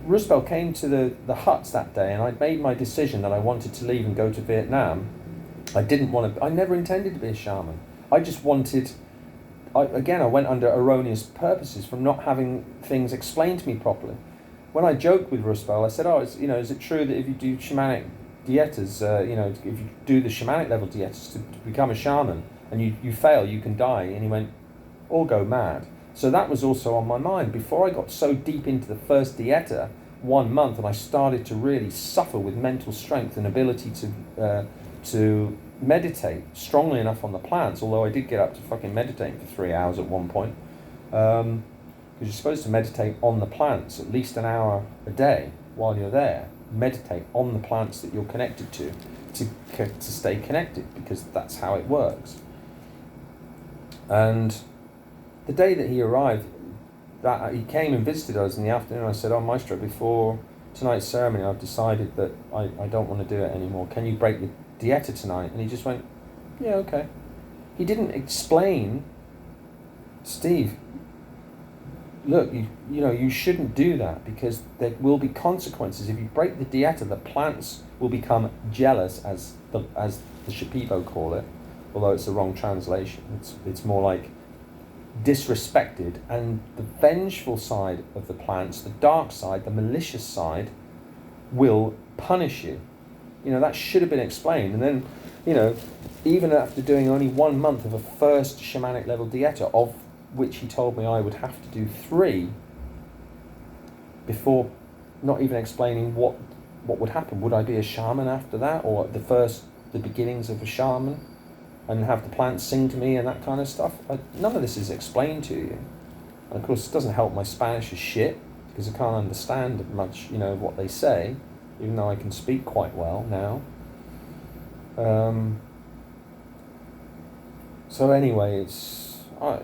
Roosevelt came to the huts that day, and I'd made my decision that I wanted to leave and go to Vietnam, I never intended to be a shaman. I just wanted, I went under erroneous purposes from not having things explained to me properly. When I joked with Roosevelt, I said, is it true that if you do shamanic dietas, if you do the shamanic level dietas to become a shaman, and you fail, you can die? And he went, or go mad. So that was also on my mind. Before I got so deep into the first dieta, 1 month, and I started to really suffer with mental strength and ability to meditate strongly enough on the plants, although I did get up to fucking meditating for 3 hours at one point. Because you're supposed to meditate on the plants at least an hour a day while you're there. Meditate on the plants that you're connected to stay connected, because that's how it works. And the day that he arrived, he came and visited us in the afternoon. I said, Maestro, before tonight's ceremony, I've decided that I don't want to do it anymore. Can you break the dieta tonight? And he just went, yeah, okay. He didn't explain, Steve, look, you shouldn't do that, because there will be consequences. If you break the dieta, the plants will become jealous, as the Shipibo call it, although it's the wrong translation. It's more like disrespected, and the vengeful side of the plants, the dark side, the malicious side, will punish you. That should have been explained. And then, even after doing only 1 month of a first shamanic level dieta, of which he told me I would have to do 3 before not even explaining what would happen. Would I be a shaman after that, or the beginnings of a shaman, and have the plants sing to me and that kind of stuff? None of this is explained to you. And of course, it doesn't help my Spanish is shit, because I can't understand much, of what they say, even though I can speak quite well now. So anyway, I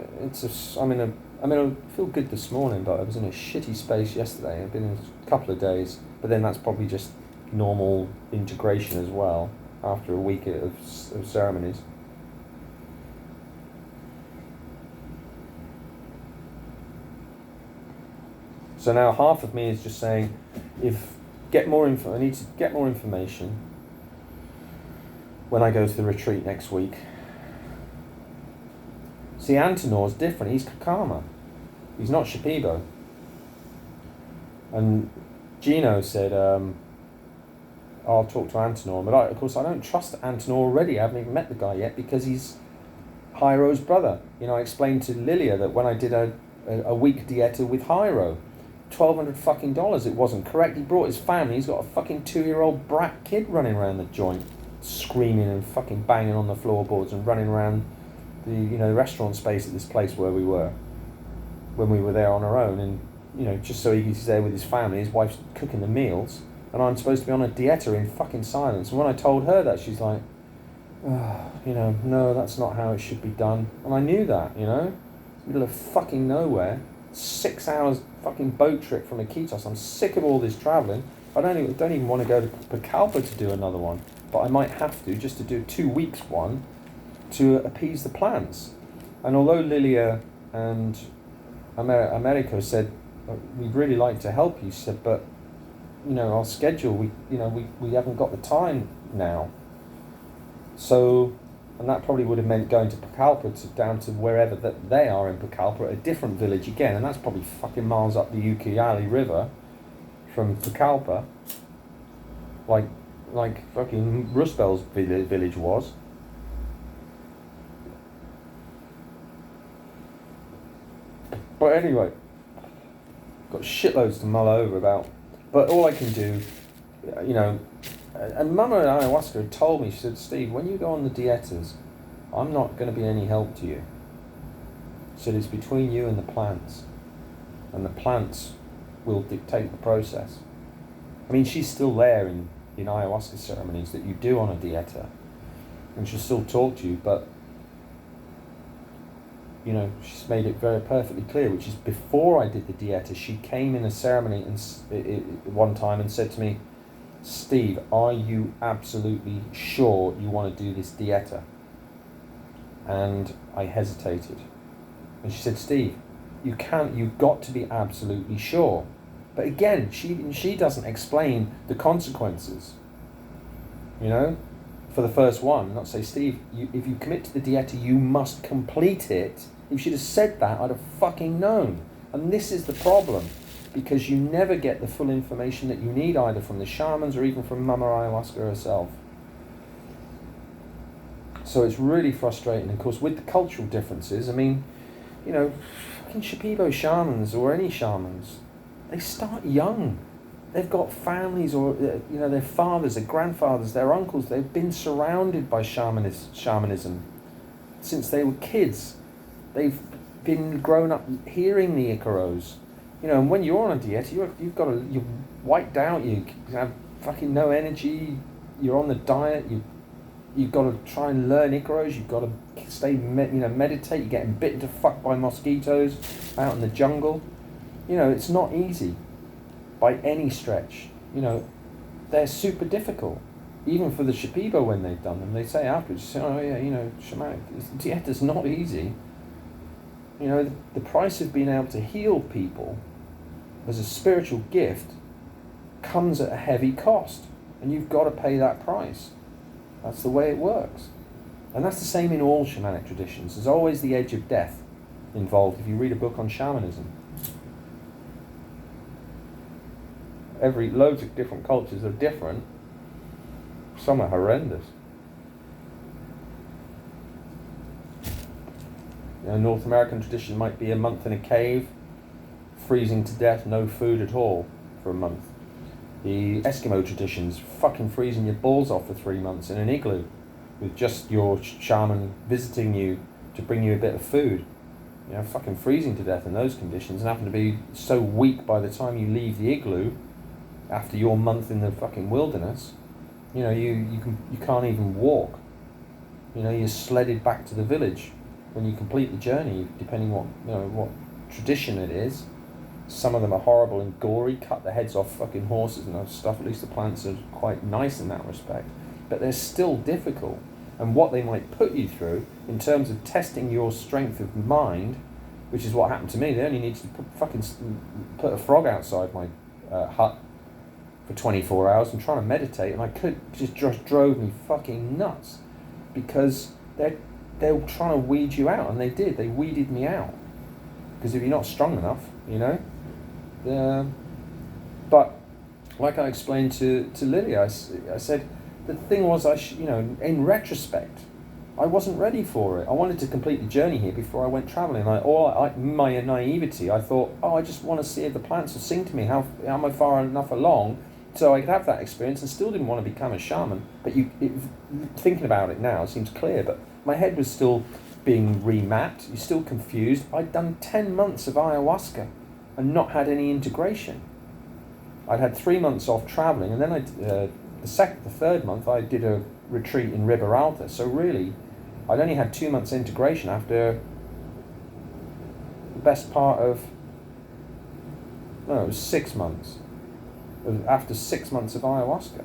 feel good this morning, but I was in a shitty space yesterday. I've been in a couple of days, but then that's probably just normal integration as well after a week of ceremonies. So now half of me is just saying, I need to get more information when I go to the retreat next week. See, Antonor's different. He's Kakama. He's not Shipibo. And Gino said, I'll talk to Antonor. But of course, I don't trust Antonor already. I haven't even met the guy yet, because he's Hyro's brother. I explained to Lilia that when I did a week dieta with Hyro, $1,200 fucking dollars, it wasn't correct. He brought his family. He's got a fucking 2-year-old brat kid running around the joint, screaming and fucking banging on the floorboards and running around the restaurant space at this place where we were when we were there on our own, and just so he's there with his family. His wife's cooking the meals, and I'm supposed to be on a dieta in fucking silence. And when I told her that, she's like, no, that's not how it should be done. And I knew that, middle of fucking nowhere, 6 hours fucking boat trip from Iquitos. I'm sick of all this travelling. I don't even want to go to Pucallpa to do another one, but I might have to, just to do 2 weeks one, to appease the plants. And although Lilia and Americo said, we'd really like to help you, said, but our schedule, we haven't got the time now. So, and that probably would have meant going to Pucallpa, down to wherever that they are in Pucallpa, a different village again, and that's probably fucking miles up the Ucayali River from Pucallpa, like fucking Roosevelt village was. But anyway, got shitloads to mull over about. But all I can do, and Mama and Ayahuasca had told me, she said, Steve, when you go on the dietas, I'm not going to be any help to you. She said, it's between you and the plants. And the plants will dictate the process. I mean, she's still there in ayahuasca ceremonies that you do on a dieta. And she'll still talk to you, but she's made it very perfectly clear, which is before I did the dieta, she came in a ceremony and one time and said to me, Steve, are you absolutely sure you want to do this dieta? And I hesitated. And she said, Steve, You've got to be absolutely sure. But again, she doesn't explain the consequences. You know, for the first one, not say, Steve, if you commit to the dieta, you must complete it. If she'd have said that, I'd have fucking known. And this is the problem, because you never get the full information that you need, either from the shamans or even from Mama Ayahuasca herself. So it's really frustrating. Of course, with the cultural differences, I mean, you know, fucking Shipibo shamans or any shamans, they start young. They've got families, or you know, their fathers, their grandfathers, their uncles. They've been surrounded by shamanism since they were kids. They've been grown up hearing the Icaros. You know, and when you're on a diet, you're wiped out. You have fucking no energy. You're on the diet. You've got to try and learn Icaros. You've got to stay, meditate. You're getting bitten to fuck by mosquitoes out in the jungle. You know, it's not easy by any stretch. You know, they're super difficult. Even for the Shipibo, when they've done them, they say afterwards, oh yeah, you know, shamanic dieta's not easy. You know, the price of being able to heal people as a spiritual gift comes at a heavy cost, and you've got to pay that price. That's the way it works. And that's the same in all shamanic traditions. There's always the edge of death involved if you read a book on shamanism. Loads of different cultures are different. Some are horrendous. You know, North American tradition might be a month in a cave, freezing to death, no food at all for a month. The Eskimo tradition's fucking freezing your balls off for 3 months in an igloo, with just your shaman visiting you to bring you a bit of food. You know, fucking freezing to death in those conditions, and happen to be so weak by the time you leave the igloo, after your month in the fucking wilderness, you know, you can't even walk. You know, you're sledded back to the village when you complete the journey, depending what tradition it is. Some of them are horrible and gory, cut the heads off fucking horses and stuff. At least the plants are quite nice in that respect. But they're still difficult. And what they might put you through in terms of testing your strength of mind, which is what happened to me. They only needed to put a frog outside my hut for 24 hours and trying to meditate, and I just drove me fucking nuts, because they're trying to weed you out, and they did. They weeded me out, because if you're not strong enough, you know. But like I explained to Lily, I said the thing was, in retrospect, I wasn't ready for it. I wanted to complete the journey here before I went travelling. My naivety, I thought, I just want to see if the plants will sing to me. How am I far enough along so I could have that experience, and still didn't want to become a shaman. But thinking about it now, it seems clear. But my head was still being remapped. You're still confused. I'd done 10 months of ayahuasca and not had any integration. I'd had 3 months off travelling, and then the third month I did a retreat in Riberalta. So really, I'd only had 2 months integration after the best part of, it was 6 months. After 6 months of ayahuasca.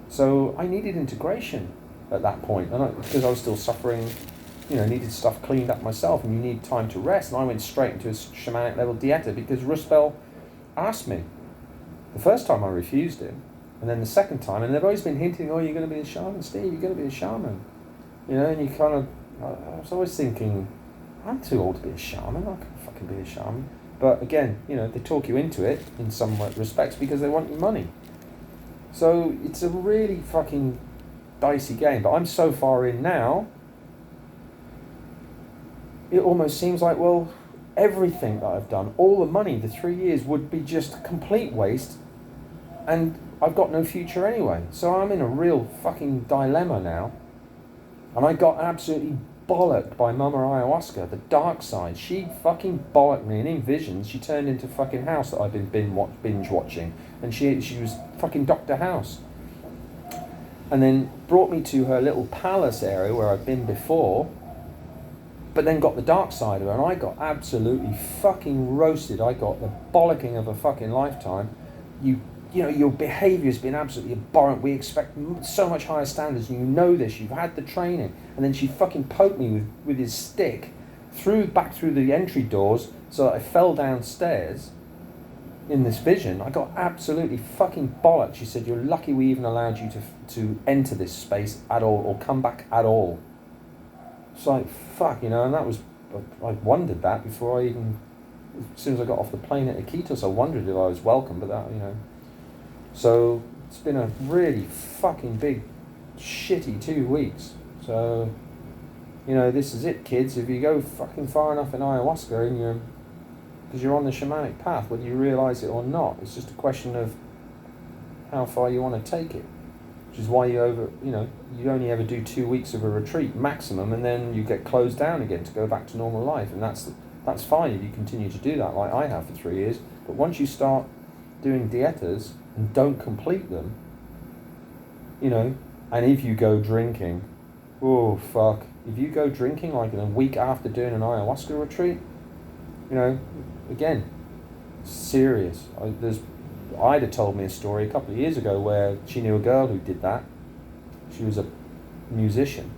So I needed integration at that point, and because I was still suffering, needed stuff cleaned up myself, and you need time to rest. And I went straight into a shamanic level dieta because Rusbel asked me. The first time I refused him, and then the second time, and they've always been hinting, you're going to be a shaman, Steve, you're going to be a shaman. And you kind of, I was always thinking, I'm too old to be a shaman, I can't fucking be a shaman. But again, they talk you into it in some respects because they want your money. So it's a really fucking dicey game. But I'm so far in now, it almost seems like, everything that I've done, all the money, the 3 years, would be just a complete waste, and I've got no future anyway. So I'm in a real fucking dilemma now. And I got absolutely bollocked by Mama Ayahuasca, the dark side. She fucking bollocked me, and in visions she turned into fucking House that I've been binge watching, and she was fucking Dr. House, and then brought me to her little palace area where I've been before, but then got the dark side of her, and I got absolutely fucking roasted. I got the bollocking of a fucking lifetime. Your behaviour's been absolutely abhorrent. We expect so much higher standards, and you know this. You've had the training. And then she fucking poked me with his stick back through the entry doors So I fell downstairs in this vision. I got absolutely fucking bollocked. She said, "You're lucky we even allowed you to enter this space at all, or come back at all." It's like, fuck, and that was, I wondered that before I even, as soon as I got off the plane at Iquitos, I wondered if I was welcome, but that, So it's been a really fucking big, shitty 2 weeks. So, this is it, kids. If you go fucking far enough in ayahuasca and because you're on the shamanic path, whether you realise it or not, it's just a question of how far you want to take it. Which is why you only ever do 2 weeks of a retreat maximum, and then you get closed down again to go back to normal life, and that's fine if you continue to do that, like I have for 3 years. But once you start doing dietas and don't complete them, and if you go drinking, oh fuck, if you go drinking like in a week after doing an ayahuasca retreat, again, serious. Ida told me a story a couple of years ago where she knew a girl who did that. She was a musician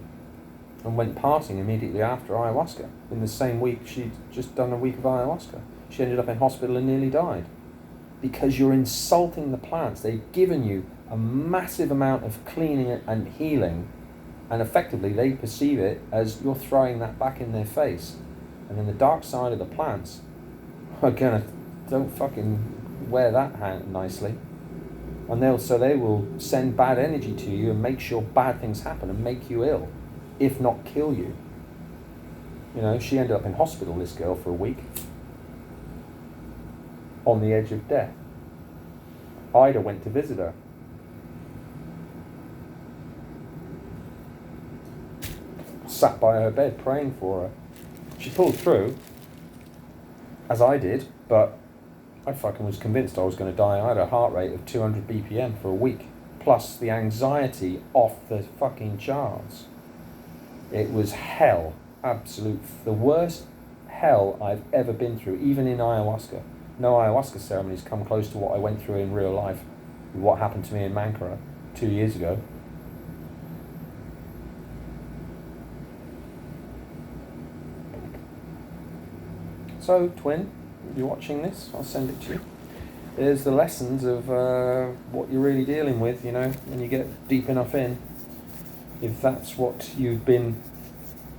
and went partying immediately after ayahuasca. In the same week, she'd just done a week of ayahuasca. She ended up in hospital and nearly died. Because you're insulting the plants. They've given you a massive amount of cleaning and healing, and effectively they perceive it as you're throwing that back in their face. And then the dark side of the plants are don't fucking wear that hand nicely, and they will send bad energy to you and make sure bad things happen and make you ill, if not kill you. She ended up in hospital, this girl, for a week, on the edge of death. Ida went to visit her. Sat by her bed praying for her. She pulled through, as I did, but I fucking was convinced I was going to die. I had a heart rate of 200 BPM for a week, plus the anxiety off the fucking charts. It was hell, the worst hell I've ever been through, even in ayahuasca. No ayahuasca ceremonies come close to what I went through in real life, what happened to me in Mankara 2 years ago. So, twin, if you're watching this, I'll send it to you. There's the lessons of what you're really dealing with, when you get deep enough in. If that's what you've been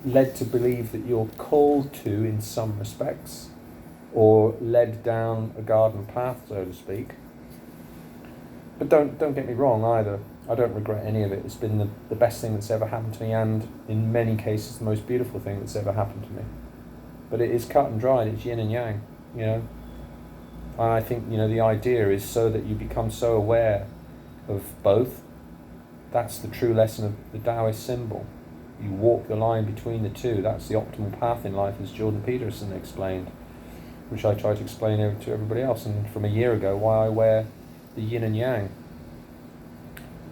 led to believe that you're called to in some respects, or led down a garden path, so to speak. But don't get me wrong either. I don't regret any of it. It's been the best thing that's ever happened to me, and in many cases the most beautiful thing that's ever happened to me. But it is cut and dried, it's yin and yang, And I think, the idea is so that you become so aware of both. That's the true lesson of the Taoist symbol. You walk the line between the two. That's the optimal path in life, as Jordan Peterson explained, which I try to explain to everybody else. And from a year ago, why I wear the yin and yang.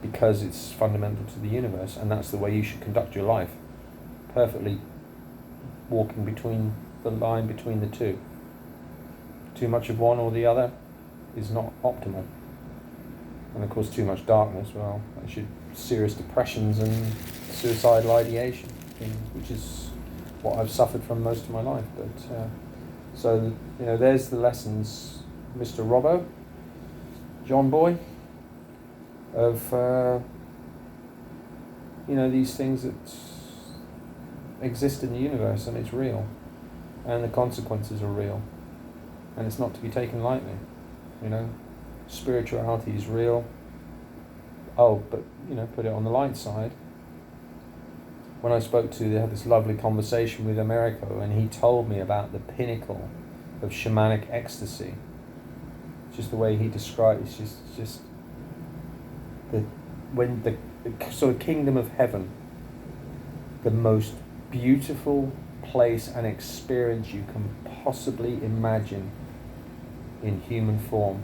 Because it's fundamental to the universe, and that's the way you should conduct your life. Perfectly walking between the line between the two. Too much of one or the other is not optimal. And of course too much darkness, well, that should serious depressions and suicidal ideation, which is what I've suffered from most of my life. But so there's the lessons, Mr. Robbo, John Boy, of these things that exist in the universe, and it's real, and the consequences are real, and it's not to be taken lightly. Spirituality is real. Oh, but put it on the light side. When I they had this lovely conversation with Americo, and he told me about the pinnacle of shamanic ecstasy. Just the way he described it's just when the sort of kingdom of heaven, the most beautiful place and experience you can possibly imagine in human form.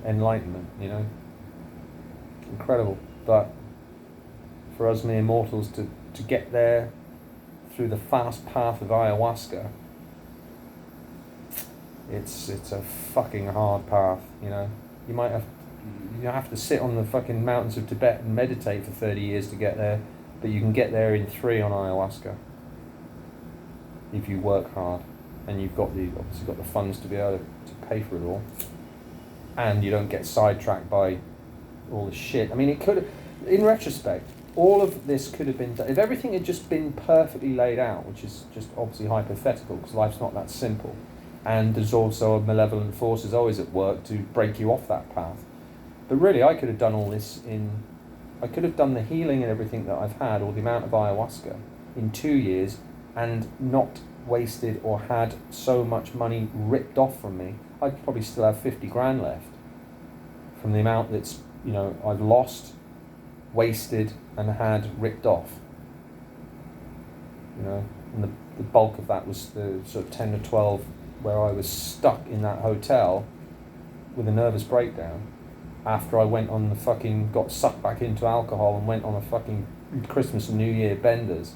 Enlightenment, incredible. But for us mere mortals to get there through the fast path of ayahuasca, it's a fucking hard path. You have to sit on the fucking mountains of Tibet and meditate for 30 years to get there, but you can get there in 3 on ayahuasca if you work hard. and you've got obviously got the funds to be able to pay for it all, and you don't get sidetracked by all the shit. I mean, it could, in retrospect, all of this could have been done if everything had just been perfectly laid out, which is just obviously hypothetical because life's not that simple, and there's also malevolent forces always at work to break you off that path. But really, I could have done all this I could have done the healing and everything that I've had, or the amount of ayahuasca, in 2 years, and not wasted or had so much money ripped off from me. I'd probably still have 50 grand left from the amount that's, I've lost, wasted, and had ripped off. And the bulk of that was the sort of 10 to 12 where I was stuck in that hotel with a nervous breakdown after I went on got sucked back into alcohol and went on a fucking Christmas and New Year benders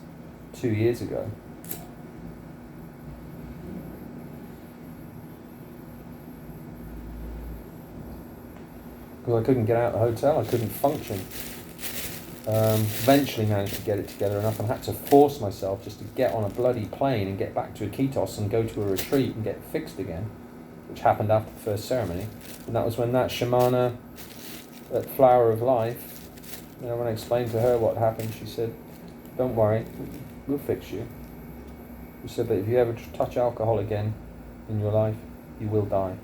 2 years ago. Because I couldn't get out of the hotel, I couldn't function. Eventually managed to get it together enough and had to force myself just to get on a bloody plane and get back to Iquitos and go to a retreat and get fixed again, which happened after the first ceremony. And that was when that shamana, that flower of life, when I explained to her what happened, she said, "Don't worry, we'll fix you." She said, "But if you ever touch alcohol again in your life, you will die."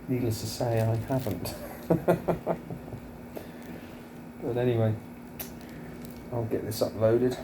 Needless to say, I haven't. But anyway, I'll get this uploaded.